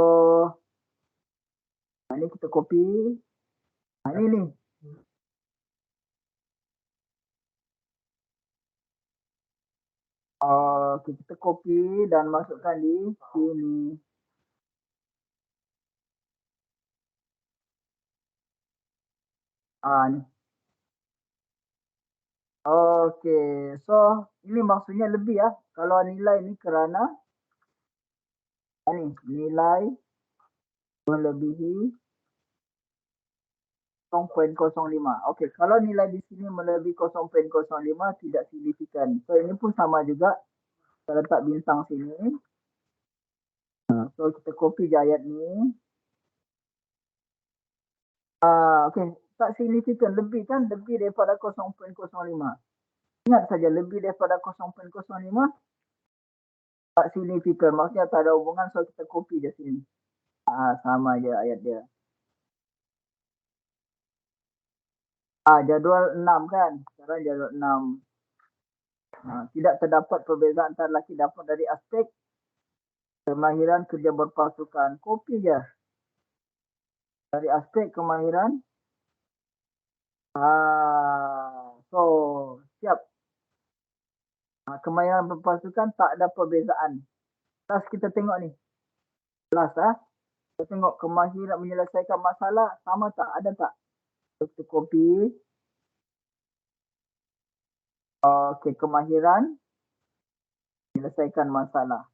ini kita copy. Ini. Kita copy dan masukkan di sini. Ni. Okay, so ini maksudnya lebih ya. Kalau nilai ni kerana ni nilai melebihi 0.05. Okay, kalau nilai di sini melebihi 0.05 tidak signifikan. So ini pun sama juga. Kita letak bintang sini. So kita copy je ayat ni. Okay, tak signifikan lebih kan? Lebih daripada 0.05. Ingat saja lebih daripada 0.05 tak signifikan. Maksudnya tak ada hubungan. So kita copy je sini. Sama je ayat dia. Jadual 6 kan? Sekarang jadual 6. Tidak terdapat perbezaan antara lelaki dapat dari aspek kemahiran kerja berpasukan. Copy je. Dari aspek kemahiran. So, siap. Kemahiran berpasukan tak ada perbezaan. Last kita tengok ni. Last kita tengok kemahiran menyelesaikan masalah sama tak? Ada tak? Kita copy. Okay, kemahiran menyelesaikan masalah.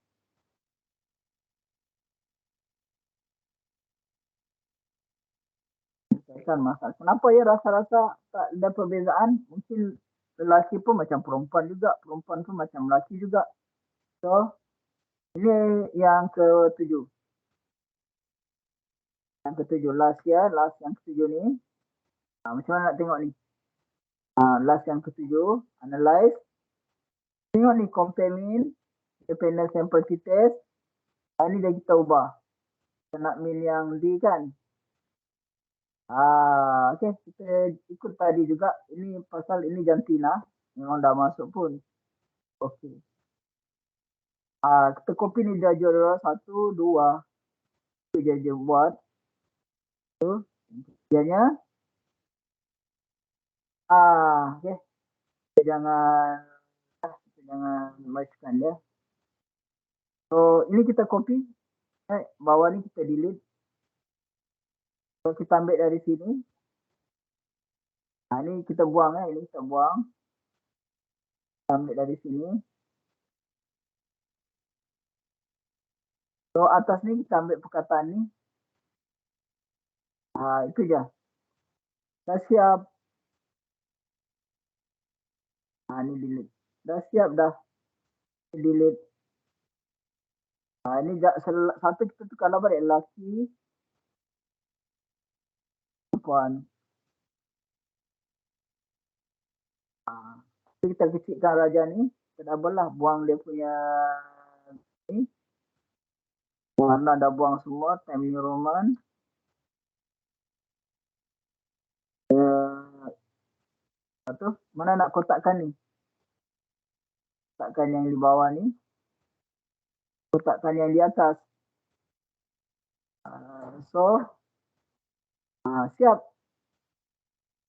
Masalah. Kenapa ya rasa-rasa tak ada perbezaan? Mungkin lelaki pun macam perempuan juga. Perempuan pun macam lelaki juga. So, ini yang ke-7. Yang ke-7. Last yang ke-7 ni. Macam mana nak tengok ni? Last yang ke-7. Analyze. Tengok ni compare min. Independent sample t-test. Ini dah kita ubah. Kita nak min yang D kan? Okay, kita ikut tadi juga. Ini pasal ini jantina. Memang dah masuk pun. Okay. Kita copy ni dah jual 1, 2. Itu je buat. Tu. Kemudiannya. Okay. Kita jangan masukkan dia. So, ini kita copy. Bawah ni kita delete. So, kita ambil dari sini. Ini kita buang. Ini kita buang. Kita ambil dari sini. So, atas ni kita ambil perkataan ni. Itu je. Dah siap. Ni delete. Dah siap dah. Delete. Ini satu kita tukar balik lelaki. Perempuan. Kita kecilkan raja ni. Kita double lah. Buang dia punya ni. Warna dah buang semua. Time New Roman. Satu. Mana nak kotakkan ni? Kotakkan yang di bawah ni. Kotakkan yang di atas. So. Siap.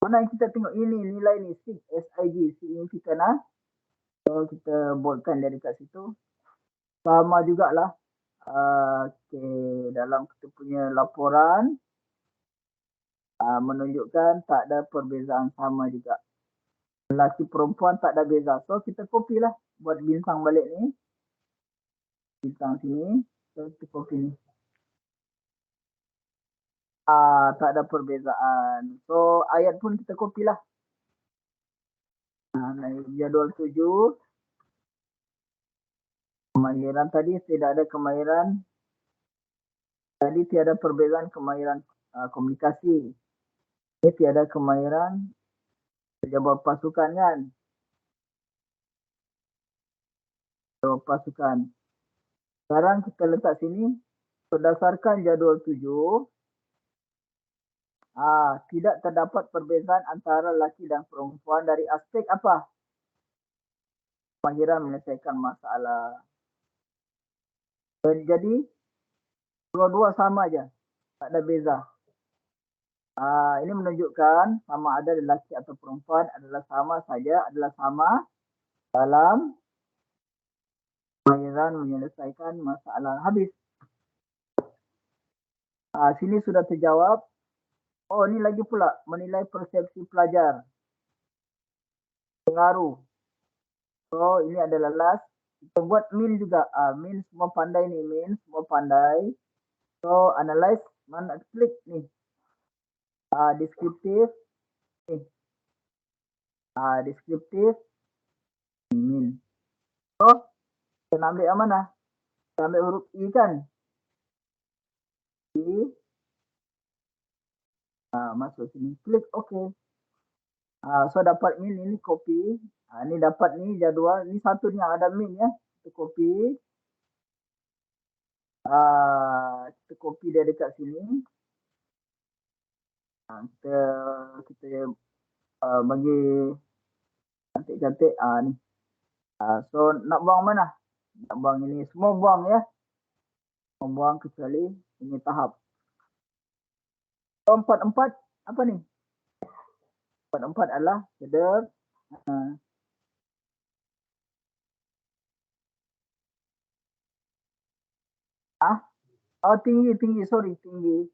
Mana yang kita tengok ini nilai ni. SIG. Signifikan. So kita boldkan dia dekat situ. Sama jugalah. Okey, dalam kita punya laporan menunjukkan tak ada perbezaan sama juga. Lelaki perempuan tak ada beza. So kita copy lah buat bintang balik ni. Bintang sini. So kita copy ni. Tak ada perbezaan. So ayat pun kita copy lah. Jadual 7. Kemahiran tadi tidak ada kemahiran. Tadi tiada perbezaan kemahiran komunikasi. Ini tiada kemahiran pejabat pasukan kan. Pejabat pasukan. Sekarang kita letak sini. Berdasarkan jadual 7. Tidak terdapat perbezaan antara lelaki dan perempuan dari aspek apa? Kemahiran menyelesaikan masalah. Jadi, dua-dua sama aja. Tak ada beza. Ini menunjukkan sama ada lelaki atau perempuan adalah sama saja, adalah sama dalam kemahiran menyelesaikan masalah. Habis. Sini sudah terjawab. Oh, ini lagi pula menilai persepsi pelajar. Pengaruh. So, ini adalah last. Kita buat min juga. Min semua pandai ni. Min semua pandai. So, analyze. Mana klik ni. Deskriptif. Ni. Deskriptif. Min. So, kita nak ambil yang mana? Kita ambil huruf I kan? I. Masuk sini. Klik OK. So, dapat min. Ini copy. Ni dapat ni jadual. Ni satu ni yang ada min ya. Kita copy. Kita copy dia dekat sini. Kita bagi cantik-cantik ni. So nak buang mana? Nak buang ini. Semua buang ya. Semua buang kecuali ini tahap. So 44 apa ni? 44 adalah header. Tinggi. Sorry, tinggi.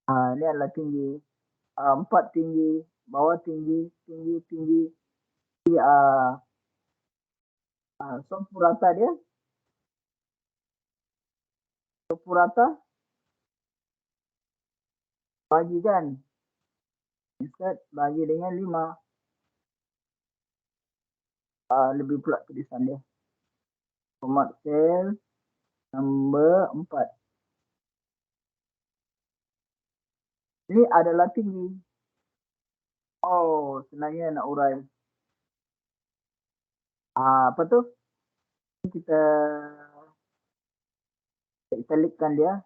Ini adalah tinggi. 4 tinggi. Bawah tinggi. Tinggi. So purata dia. So purata. Bagi kan. Insert bagi dengan 5. Lebih pula tulisan dia. Format cell. Nombor 4. Ini adalah tinggi. Oh, sebenarnya nak urai. Apa tu? Kita italickan dia.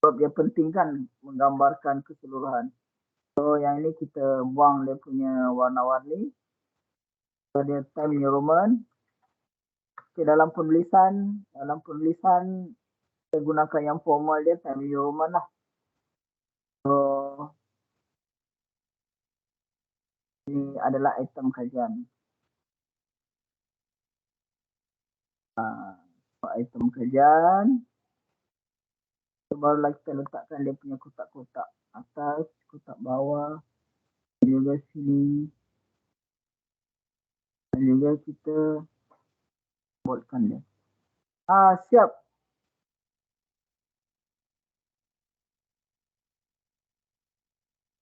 Sebab dia penting kan menggambarkan keseluruhan. So yang ini kita buang dia punya warna-warni. So dia Times New Roman. Okay, dalam penulisan kita gunakan yang formal dia Times New Roman lah. So ini adalah item kajian. Item kajian. So, barulah kita letakkan dia punya kotak-kotak atas, kotak bawah, juga sini. Dan juga kita buatkan dia. Siap.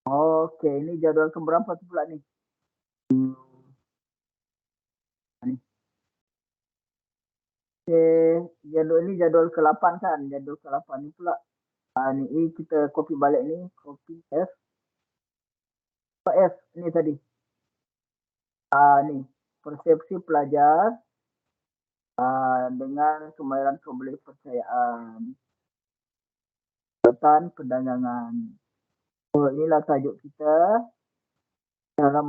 Okey, ini jadual keberapa tu pula ni? Ni. Okey, jadual ni jadual ke-8 kan? Jadual ke-8 ni pula. Ni kita copy balik ni, copy F. F ni tadi. Ni, persepsi pelajar dengan kemahiran kepercayaan. Perdagangan. So, inilah tajuk kita. Cara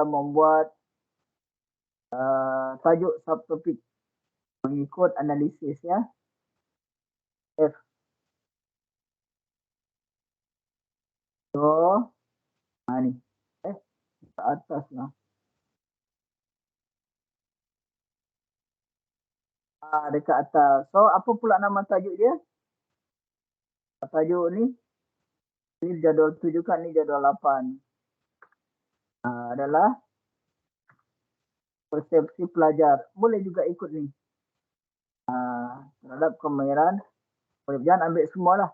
membuat tajuk subtopik mengikut analisis ya. F. So, ni. Ke atas lah. Dekat atas. So apa pula nama tajuk dia? Tajuk ni jadual 7 kan, ni jadual 8. Adalah persepsi pelajar. Boleh juga ikut ni. Terhadap kemahiran. Jangan ambil semua lah.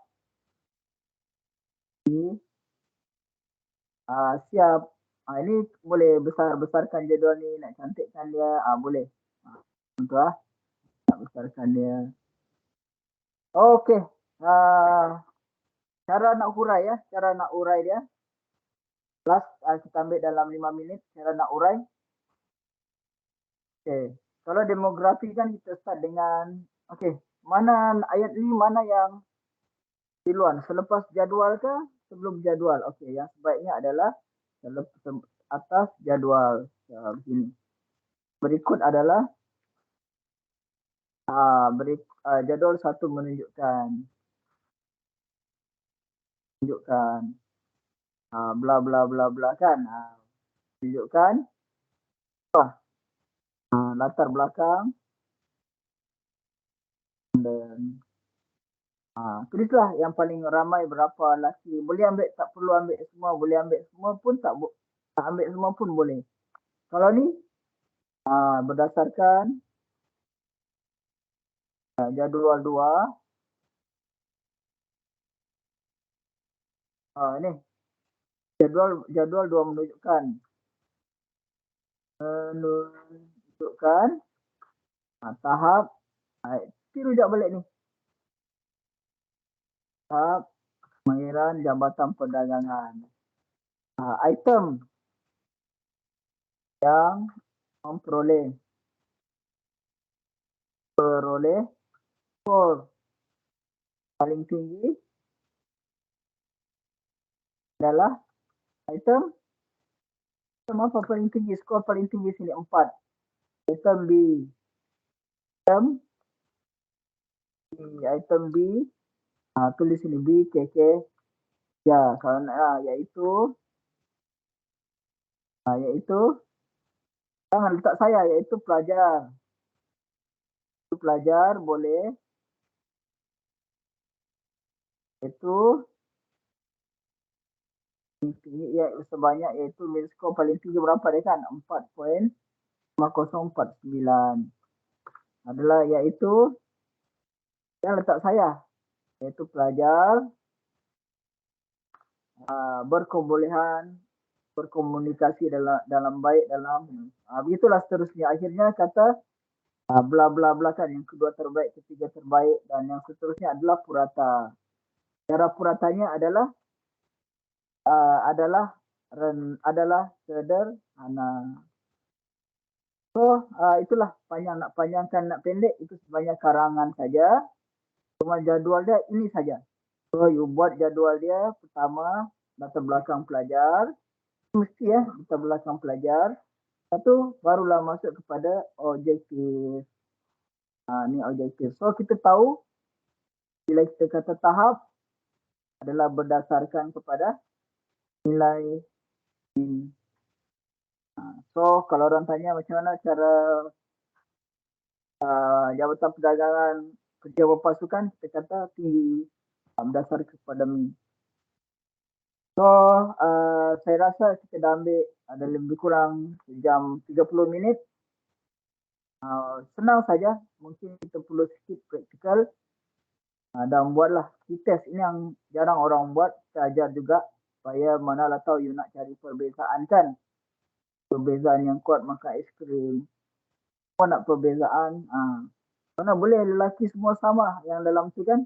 Siap. Ini boleh besar-besarkan jadual ni, nak cantikkan dia. Boleh. Contoh lah. Nak besarkan dia. Okey. Cara nak hurai ya. Cara nak urai dia. Plus kita ambil dalam 5 minit. Cara nak urai. Okey. Kalau demografi kan kita start dengan. Okey. Mana ayat ni mana yang duluan? Selepas jadual ke sebelum jadual? Okey. Yang sebaiknya adalah atas jadual. Begini. Berikut adalah jadual 1 menunjukkan bla bla bla bla kan. Tunjukkan latar belakang dan tulislah yang paling ramai berapa lelaki. Boleh ambil, tak perlu ambil semua. Boleh ambil semua pun tak ambil semua pun boleh. Kalau ni berdasarkan jadual 2. Ini jadual 2 menunjukkan tahap. Tiru rujak balik ni. Tahap kemahiran Jabatan Perdagangan. Item yang memperoleh skor paling tinggi adalah item apa paling tinggi, skor paling tinggi sini 4. Item B. Item B. Tulis sini B, KK. Ya, kalau nak iaitu jangan letak saya, iaitu pelajar. Pelajar boleh itu sebanyak iaitu skor paling tinggi berapa dia kan? 4.5049 adalah iaitu yang letak saya, iaitu pelajar berkebolehan berkomunikasi dalam baik dalam begitulah seterusnya. Akhirnya kata bla bla bla kan, yang kedua terbaik, ketiga terbaik dan yang seterusnya adalah purata. Cara puratanya adalah sederhana. So itulah, nak panjangkan nak pendek itu sebanyak karangan saja. Cuma jadual dia ini saja. So you buat jadual dia pertama latar belakang pelajar. Mesti latar belakang pelajar. Satu barulah masuk kepada objektif. Ni objektif. So kita tahu bila kita kata tahap adalah berdasarkan kepada nilai ini. So kalau orang tanya macam mana cara Jabatan Perdagangan kerja berpasukan, kita kata tinggi berdasar kepada min. So saya rasa kita dah ambil ada lebih kurang sejam 30 minit. Senang saja, mungkin kita perlu sikit praktikal dan buatlah test ini yang jarang orang buat. Kita ajar juga supaya manalah tahu you nak cari perbezaan kan. Perbezaan yang kuat makan aiskrim. Semua nak perbezaan. Mana boleh lelaki semua sama yang dalam tu kan.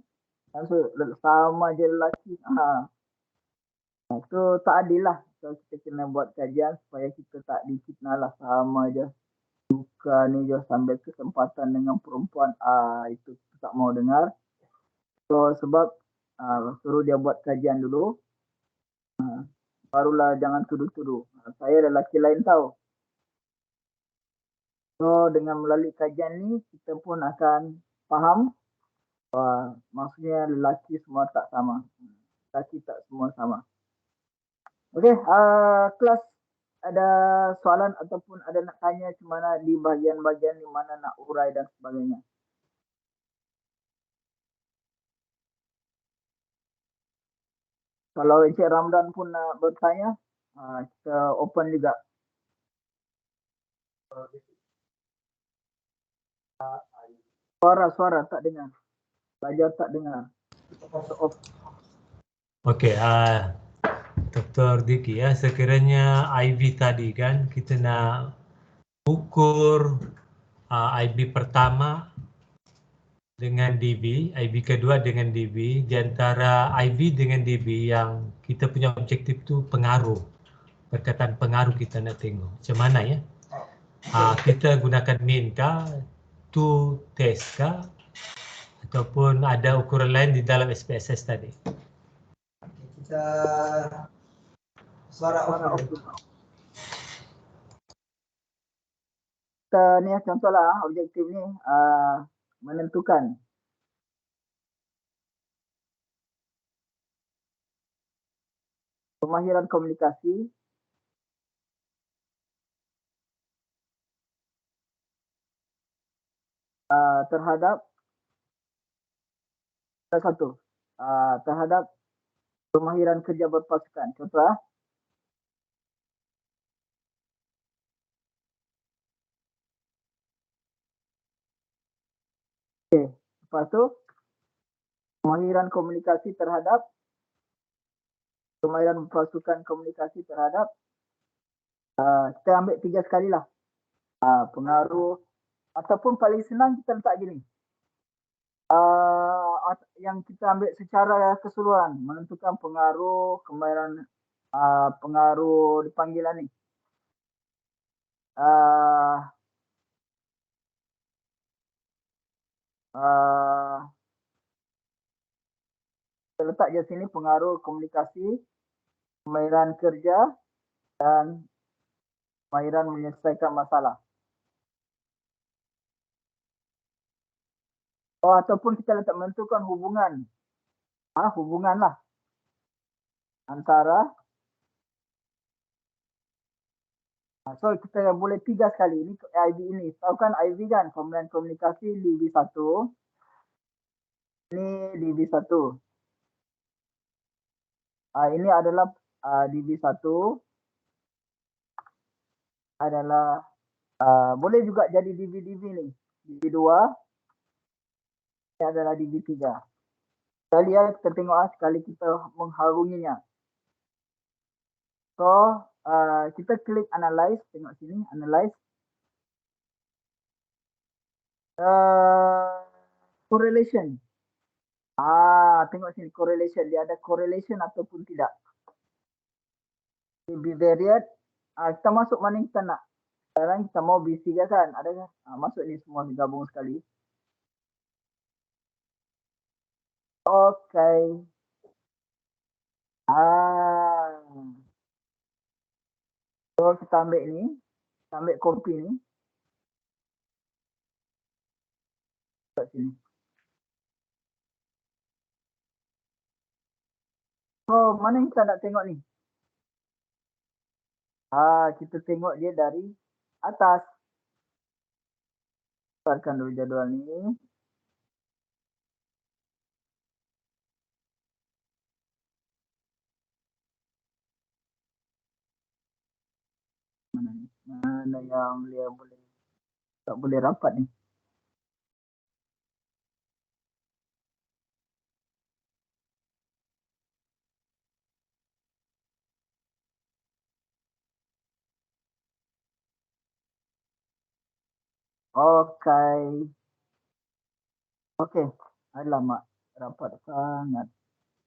Maksud sama je lelaki. Itu tak adil lah. So kita kena buat kajian supaya kita tak difitnah lah, sama je. Suka ni je sambil kesempatan dengan perempuan. Itu kita tak mau dengar. So sebab suruh dia buat kajian dulu. Barulah jangan tuduh-tuduh. Saya lelaki lain tahu. So dengan melalui kajian ni kita pun akan faham maksudnya lelaki semua tak sama. Lelaki tak semua sama. Okey, kelas ada soalan ataupun ada nak tanya macam mana di bahagian-bahagian di mana nak urai dan sebagainya. Kalau Encik Ramdan pun nak bertanya, kita open juga. Suara tak dengar. Pelajar tak dengar. Okey, Dr. Diki ya, sekiranya IV tadi kan kita nak ukur IV pertama dengan DB, IV kedua dengan DB, di antara IV dengan DB yang kita punya objektif tu pengaruh. Perkataan pengaruh kita nak tengok. Macam mana ya? Kita gunakan mean kah, two test kah, ataupun ada ukuran lain di dalam SPSS tadi? Kita suara off. Kita ni contohlah objektif ni menentukan kemahiran komunikasi terhadap terhadap kemahiran kerja berpasukan. Contoh okey, lepas tu kemahiran komunikasi terhadap kemahiran pasukan komunikasi terhadap kita ambil 3 sekali lah. Pengaruh ataupun paling senang kita letak gini. Yang kita ambil secara keseluruhan menentukan pengaruh kemahiran pengaruh di panggilan ni. Kita letak je sini pengaruh komunikasi, kemahiran kerja dan kemahiran menyelesaikan masalah. Ataupun kita letak menentukan hubungan. Hubungan lah antara so kita boleh 3 sekali. Ini IV ini. Tahu kan IV kan? Kemahiran komunikasi DB1. Ini DB1. Ini adalah DB1 adalah boleh juga jadi DB ni. DB2 ini adalah DB3. Sekali kita tengok sekali kita mengharunginya. So kita klik analyze, tengok sini analyze. Correlation. Tengok sini correlation, dia ada correlation ataupun tidak. Bivariate, kita masuk mana yang kita nak. Sekarang kita mau B3 kan, ada masuk ni semua digabung sekali. Okay. So kita ambil ni, kita ambil copy ni. Kat sini. So mana yang kita nak tengok ni? Kita tengok dia dari atas. Keluarkan dulu jadual ni. Mana yang dia boleh tak boleh rapat ni. Okey. Alamak, rapat sangat.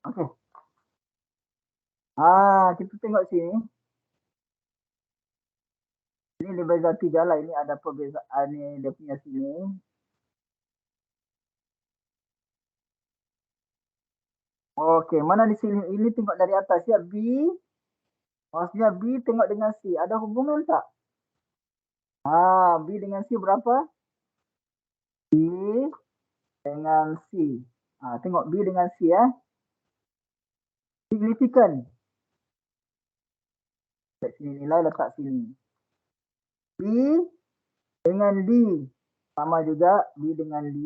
Okey. Kita tengok sini. Ini dia beza 3 lah. Ini ada perbezaan ni dia punya sini. Okey, mana di sini? Ini tengok dari atas ya, B. Maksudnya B tengok dengan C. Ada hubungan tak? B dengan C berapa? B dengan C. Tengok B dengan C ya. Signifikan. Letak sini nilai, letak sini. B dengan D. Sama juga B dengan D.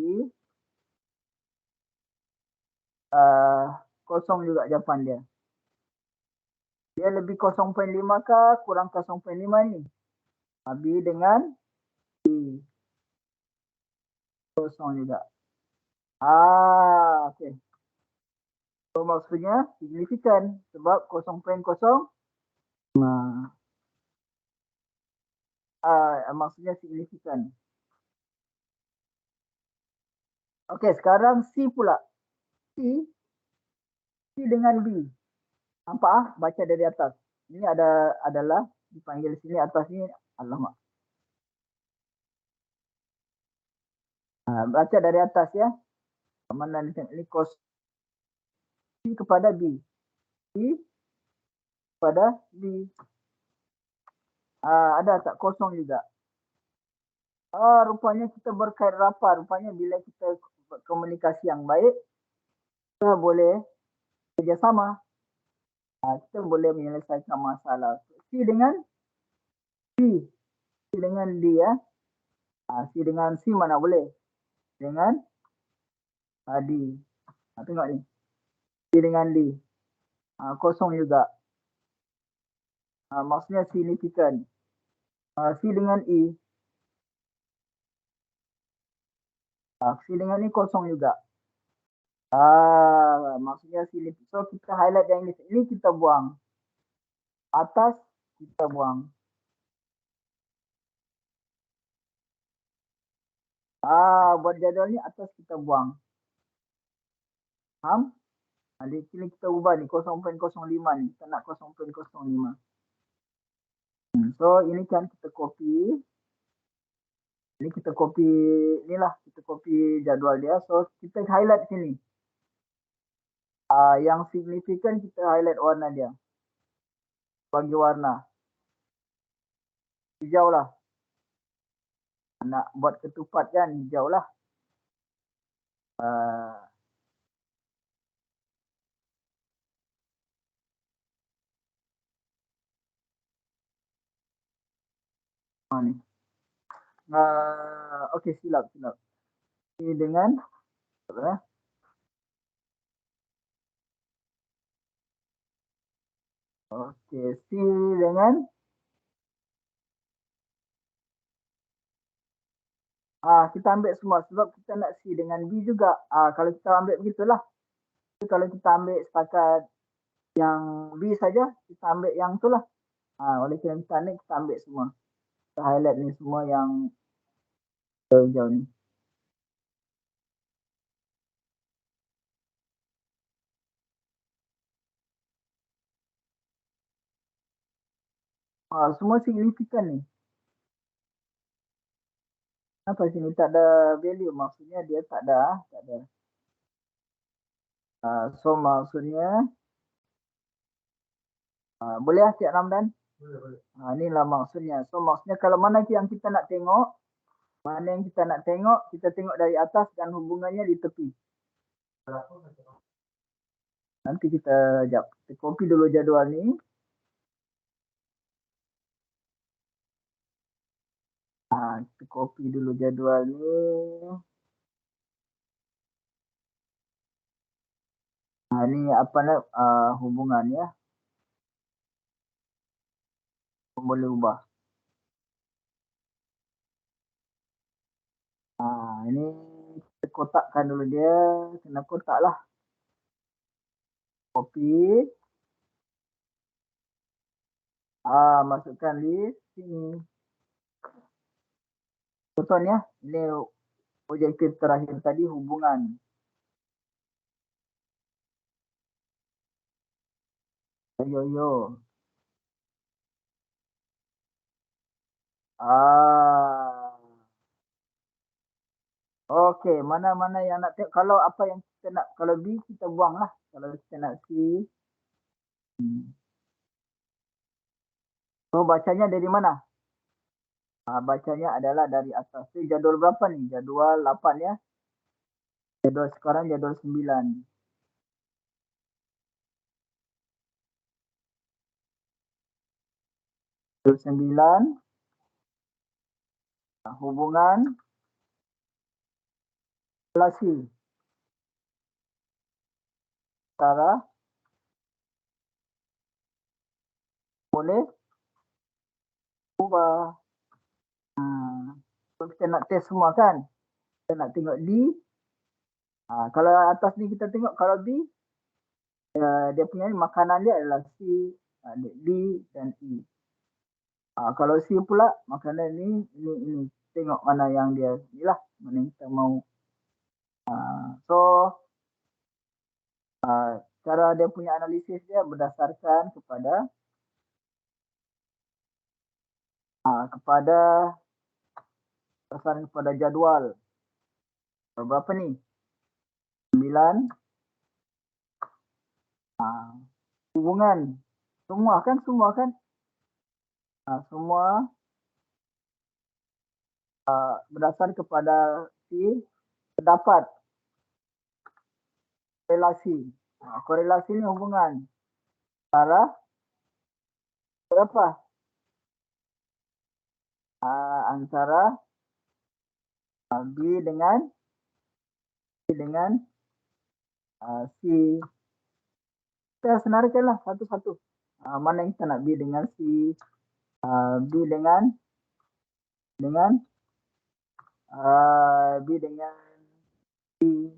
Kosong juga jawapan dia. Dia lebih 0.5 kah kurang 0.5 ni? B dengan C. Kosong juga. Okey. So maksudnya signifikan sebab 0.0 maksudnya signifikan. Okey, sekarang C pula. C dengan B. Nampak baca dari atas. Ini adalah dipanggil sini atas ni alamak. Baca dari atas ya. Mana ni kos C kepada B. C kepada B. Ada tak kosong juga? Rupanya kita berkait rapat. Rupanya bila kita komunikasi yang baik, kita boleh kerjasama. Kita boleh menyelesaikan masalah. C dengan D. C dengan D ya. C dengan C mana boleh? Dengan D. Tengok ni. C dengan D. Kosong juga. Maksudnya signifikan. C dengan E. C dengan E kosong juga. Maksudnya signifikan. So kita highlight yang ini. Ini kita buang. Atas kita buang. Buat jadual ni atas kita buang. Faham? Di sini kita ubah ni 0.05 ni. Kita nak 0.05. So ini kan kita copy. Ini kita copy inilah kita copy jadual dia. So kita highlight sini. Yang signifikan kita highlight warna dia. Bagi warna. Hijau lah. Nak buat ketupat kan hijau lah. Ni. Okey silap. Ini dengan okey C dengan kita ambil semua sebab kita nak C dengan B juga. Kalau kita ambil begitulah. Kalau kita ambil setakat yang B saja, kita ambil yang tu lah. Oleh kerana kita ni kita ambil semua. Kita highlight ni semua yang hijau ni. Semua signifikan ni. Apa sini tak ada value? Maksudnya dia tak ada. So maksudnya boleh lah Cik Ramdan? Boleh. Inilah maksudnya. So maksudnya kalau mana yang kita nak tengok, kita tengok dari atas dan hubungannya di tepi. Nanti kita copy dulu jadual ni. Kita copy dulu jadual ni. Ni apa nak hubungan ya. Boleh ubah. Ini kita kotakkan dulu dia. Kena kotak lah. Copy. Masukkan di sini. Tonton ya. Ini objektif terakhir tadi hubungan. Yo. Okey, mana-mana yang nak tengok. Kalau apa yang kita nak, kalau B kita buang lah. Kalau kita nak C. So bacanya dari mana? Bacanya adalah dari atas. So, jadual berapa ni? Jadual 8 ya. Jadual sekarang jadual 9. Jadual 9. Hubungan relasi antara boleh ubah. So kita nak test semua kan. Kita nak tengok D. Kalau atas ni kita tengok, kalau D, dia punya makanan dia adalah C, D dan E. Kalau C pula, makanan ini. Tengok mana yang dia, inilah, mana yang kita mau. So, cara dia punya analisis dia berdasarkan kepada jadual. Berapa ni? 9. Hubungan. Semua kan? Semua berdasar kepada si terdapat korelasi. Korelasi ni hubungan antara berapa? Antara B dengan C. Kita senaraikanlah satu-satu. Mana yang kita nak B dengan C, B dengan B dengan C,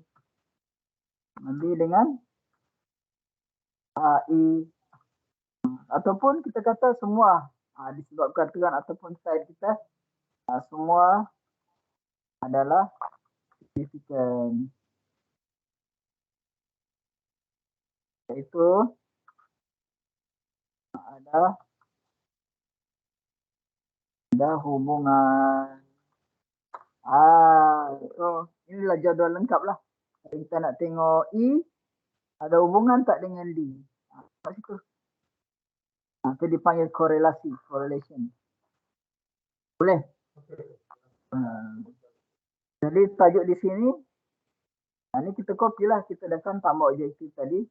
B dengan E, ataupun kita kata semua disebabkan tekan ataupun side kita semua adalah signifikan. Iaitu ada hubungan. So inilah jadual lengkap lah. Kalau kita nak tengok E, ada hubungan tak dengan D? Kat situ. Itu dipanggil korelasi, correlation. Boleh? Jadi tajuk di sini, ini kita copy lah. Kita dah kan tambah objektif tadi.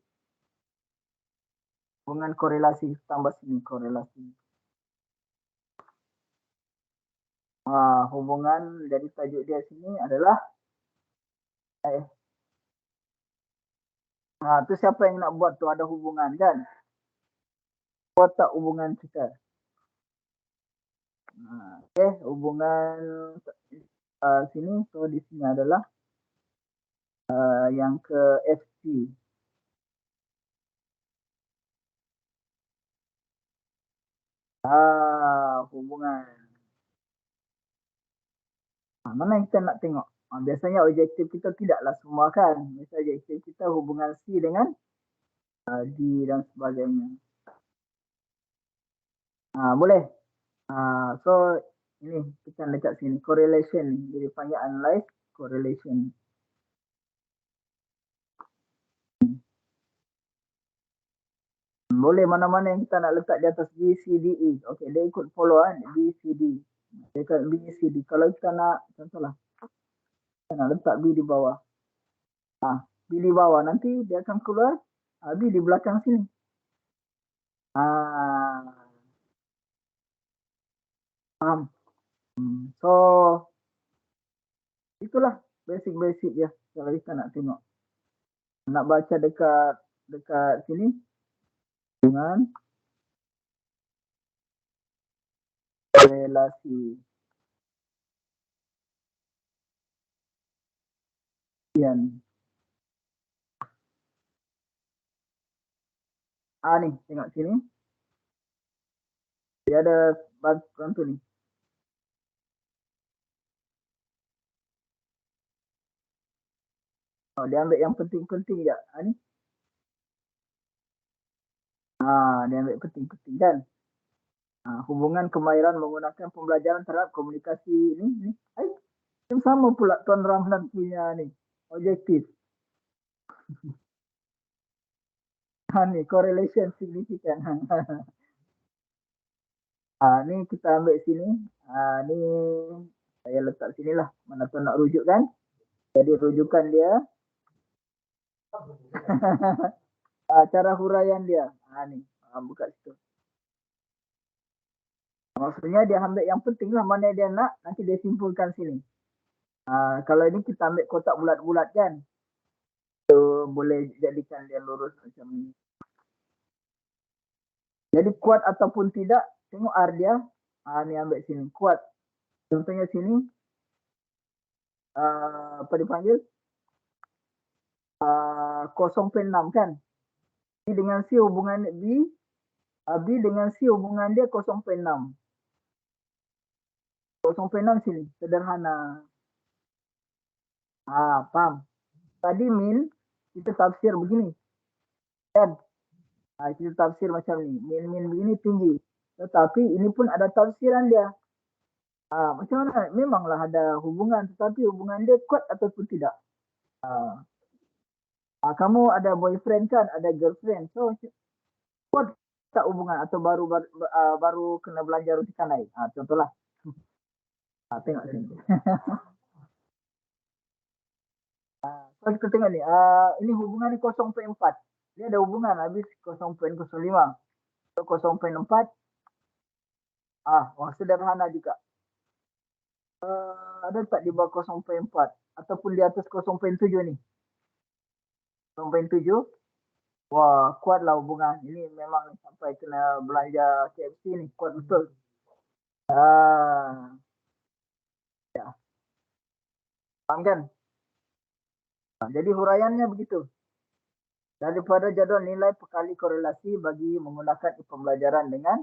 Hubungan korelasi, tambah sini korelasi. Hubungan dari tajuk dia sini adalah tu siapa yang nak buat tu, ada hubungan kan? Buat tak hubungan kita? Okay, hubungan sini, so di sini adalah yang ke FC. Hubungan. Mana yang kita nak tengok? Biasanya objektif kita tidaklah semua kan. Biasanya objektif kita hubungan C dengan D dan sebagainya. Boleh. So ini kita dekat sini correlation, jadi panggil analyze correlation. Boleh mana-mana yang kita nak letak di atas B, C, D, E. Okey, dia ikut follow kan, B, C, D. Dekat B, C, D. Kalau kita nak, contohlah, kita nak letak B di bawah. B di bawah, nanti dia akan keluar B di belakang sini. Faham? So, itulah basic-basic ya. Kalau kita nak tengok. Nak baca dekat sini. Dengan relasi. Ni, tengok sini. Dia ada bantu ni. Dia ambil yang penting-penting je. Ni. Dia ambil penting-penting kan. Hubungan kemahiran menggunakan pembelajaran terhadap komunikasi ni. Yang sama pula Tuan Ramlan punya ni. Objektif. Ni correlation signifikan. Ni kita ambil sini. Ni saya letak sini lah. Mana tuan nak rujuk kan. Jadi rujukan dia. Cara huraian dia. Ni. Buka situ. Maksudnya dia ambil yang penting lah. Mana dia nak. Nanti dia simpulkan sini. Kalau ini kita ambil kotak bulat-bulat kan. So boleh jadikan dia lurus macam ni. Jadi kuat ataupun tidak, tengok R dia. Ni ambil sini, kuat. Contohnya sini, apa dipanggil? 0.6 kan? B dengan C hubungan B dengan C hubungan dia 0.6. 0.6 sini, sederhana. Paham? Tadi min, kita tafsir begini. Kan? Kita tafsir macam ni. Min begini tinggi. Tetapi ini pun ada tafsiran dia. Macam mana? Memanglah ada hubungan. Tetapi hubungan dia kuat ataupun tidak. Kamu ada boyfriend kan? Ada girlfriend. So, kuat tak hubungan atau baru kena belanja roti canai. Contohlah. Tengok sini. So, kita tengok ni. Ini hubungan ni 0.4. Dia ada hubungan habis 0.05. So, 0.4. Sederhana juga. Ada tak di bawah 0.4 ataupun di atas 0.7 ni? 0.7. Wah, kuatlah hubungan. Ini memang sampai kena belanja KFC ni. Kuat betul. Ya. Faham kan? Jadi huraiannya begitu. Daripada jadual nilai perkali korelasi bagi menggunakan pembelajaran dengan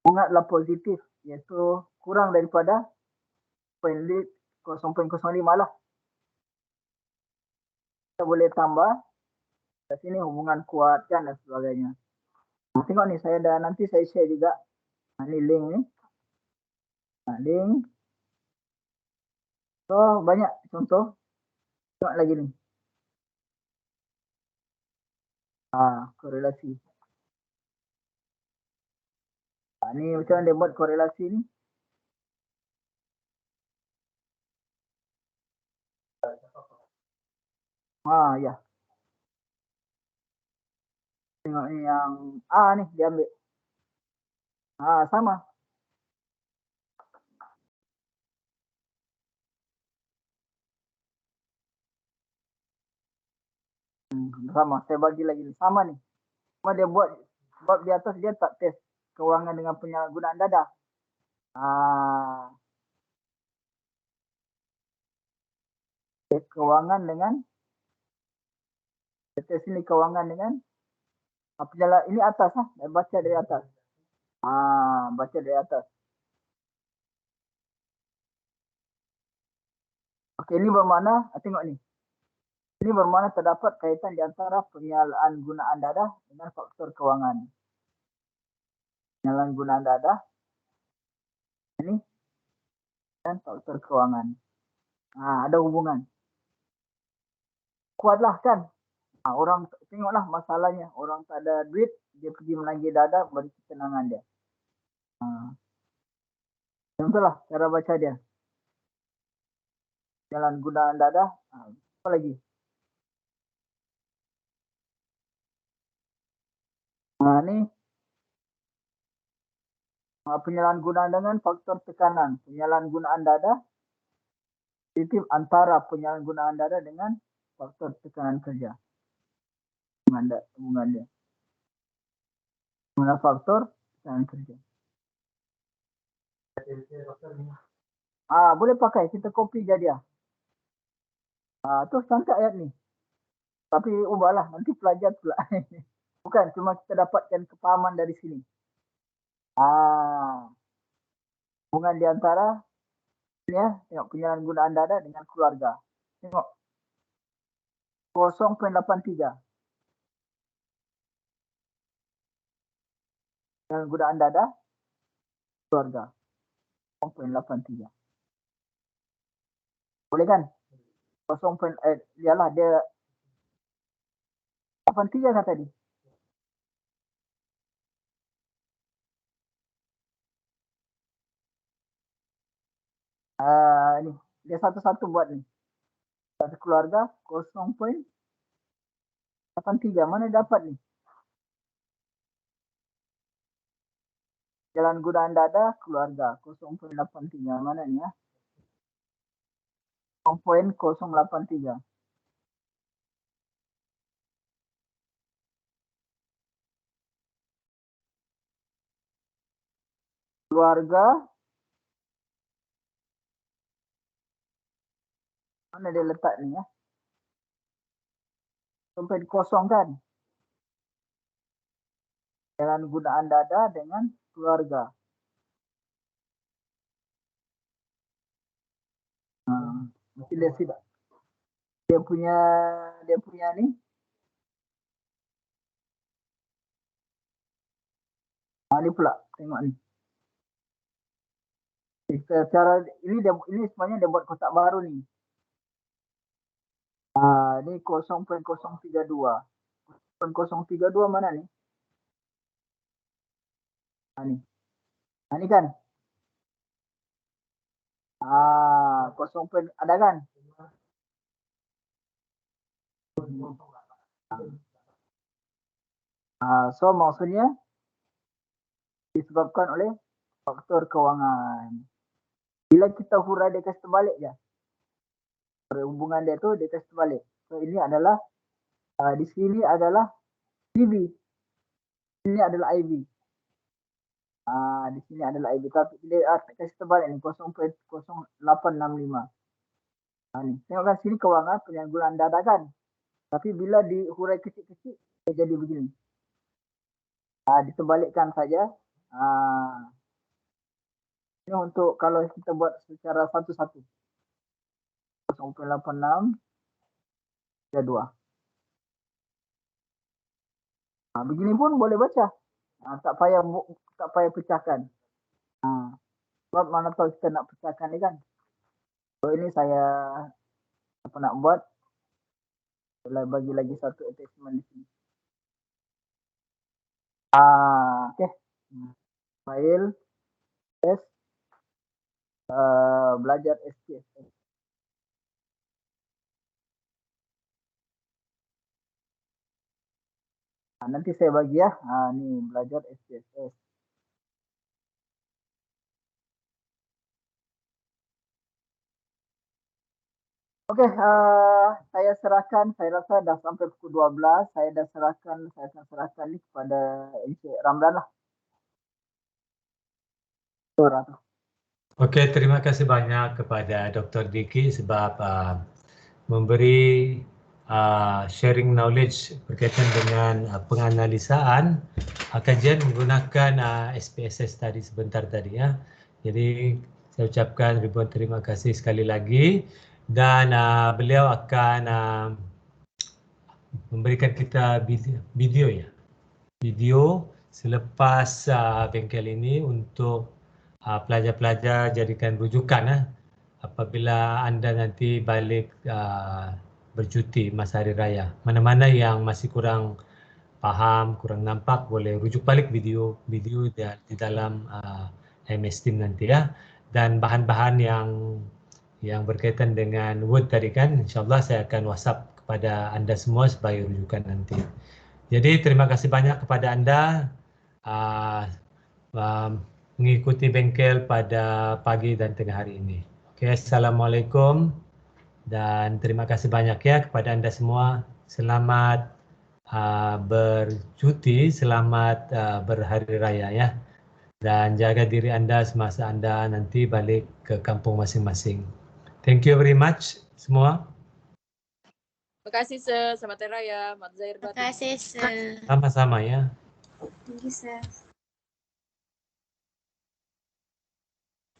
ingatlah positif, iaitu kurang daripada 0.05 lah. Kita boleh tambah. Di sini hubungan kuat kan dan sebagainya. Tengok ni, nanti saya share juga. Ni link ni. Link. So, banyak contoh. Tengok lagi ni. Korelasi. Ni macam mana dia buat korelasi ni. Ya. Tengok ni yang ni dia ambil. Sama. Sama, saya bagi lagi ni. Sama ni. Cuma dia buat sebab di atas dia tak test kewangan dengan penyalahgunaan dadah. Test kewangan dengan test ini kewangan dengan ini atas lah. Saya baca dari atas. Baca dari atas. Okey, ini bermakna, tengok ni. Ini bermakna terdapat kaitan di antara penyalaan gunaan dadah dengan faktor kewangan. Penyalaan gunaan dadah ini dan faktor kewangan. Ada hubungan. Kuatlah kan? Orang tengoklah masalahnya. Orang tak ada duit, dia pergi menagih dadah bagi ketenangan dia. Contohlah cara baca dia. Jalan gunaan dadah. Apa lagi? Ni penyalaan gunaan dengan faktor tekanan. Penyalaan gunaan dadah positif antara penyalaan gunaan dadah dengan faktor tekanan kerja. Hubungan dia. Dengan faktor tekanan kerja. Boleh pakai. Kita copy jadi. Tu cantik ayat ni. Tapi ubahlah. Nanti pelajar pula. Bukan. Cuma kita dapatkan kepahaman dari sini. Hubungan di antara tengok penyalaan gunaan dadah dengan keluarga. Tengok. 0.83. Penyalaan gunaan dadah keluarga. 0.83. Boleh kan? 0. Ialah dia 83 kan tadi. Ni dia satu-satu buat ni. Satu keluarga 0.83. Mana dapat ni? Jalan gunaan dadah keluarga 0.83. Mana ni 0.083. keluarga. Mana dia letak ni ya? Sampai dikosongkan. Jalan gunaan dada dengan keluarga. Mesti dia tidak. Dia punya ni. Ni pula tengok ni. Cara ini sebenarnya dia buat kotak baru ni. Ni 0.032. 0.032 mana ni? Ni. Ni kan? 0. Ada kan? So maksudnya disebabkan oleh faktor kewangan. Bila kita hurai dia kasih terbalik je. Hubungan dia tu dia kasih terbalik. So ini adalah di sini adalah CV. Ini adalah IV. Di sini adalah IV tapi dia kasih terbalik ni 0.0865. Ni tengok kan sini kewangan penyanggulan dada kan. Tapi bila dihurai kecil-kecil dia jadi begini. Diterbalikkan saja. Ini untuk kalau kita buat secara satu-satu. 0.86 32. Begini pun boleh baca. Tak payah pecahkan. Sebab mana tahu kita nak pecahkan ni kan. So ini saya nak buat. Saya bagi lagi satu attachment di sini. Okay. File test belajar SPSS. Nanti saya bagi ya. Ni belajar SPSS. Okey, saya serahkan, saya rasa dah sampai pukul 12. Saya akan serahkan ni kepada Encik Ramdan lah. Okey, terima kasih banyak kepada Dr. Diki sebab memberi sharing knowledge berkaitan dengan penganalisaan kajian menggunakan SPSS tadi sebentar tadi ya. Jadi saya ucapkan ribuan terima kasih sekali lagi dan beliau akan memberikan kita video selepas bengkel ini untuk pelajar-pelajar jadikan rujukan apabila anda nanti balik bercuti masa hari raya. Mana-mana yang masih kurang faham, kurang nampak, boleh rujuk balik video di dalam MS Team nanti ya. Dan bahan-bahan yang berkaitan dengan Word tadi kan, insyaAllah saya akan WhatsApp kepada anda semua sebagai rujukan nanti. Jadi terima kasih banyak kepada anda mengikuti bengkel pada pagi dan tengah hari ini. Okay, Assalamualaikum dan terima kasih banyak ya kepada anda semua. Selamat bercuti, selamat berhari raya ya. Dan jaga diri anda semasa anda nanti balik ke kampung masing-masing. Thank you very much semua. Terima kasih sir, selamat hari raya, Mak Zahir Batin. Terima kasih sir. Sama-sama ya. Thank you sir.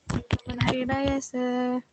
Selamat hari raya sir.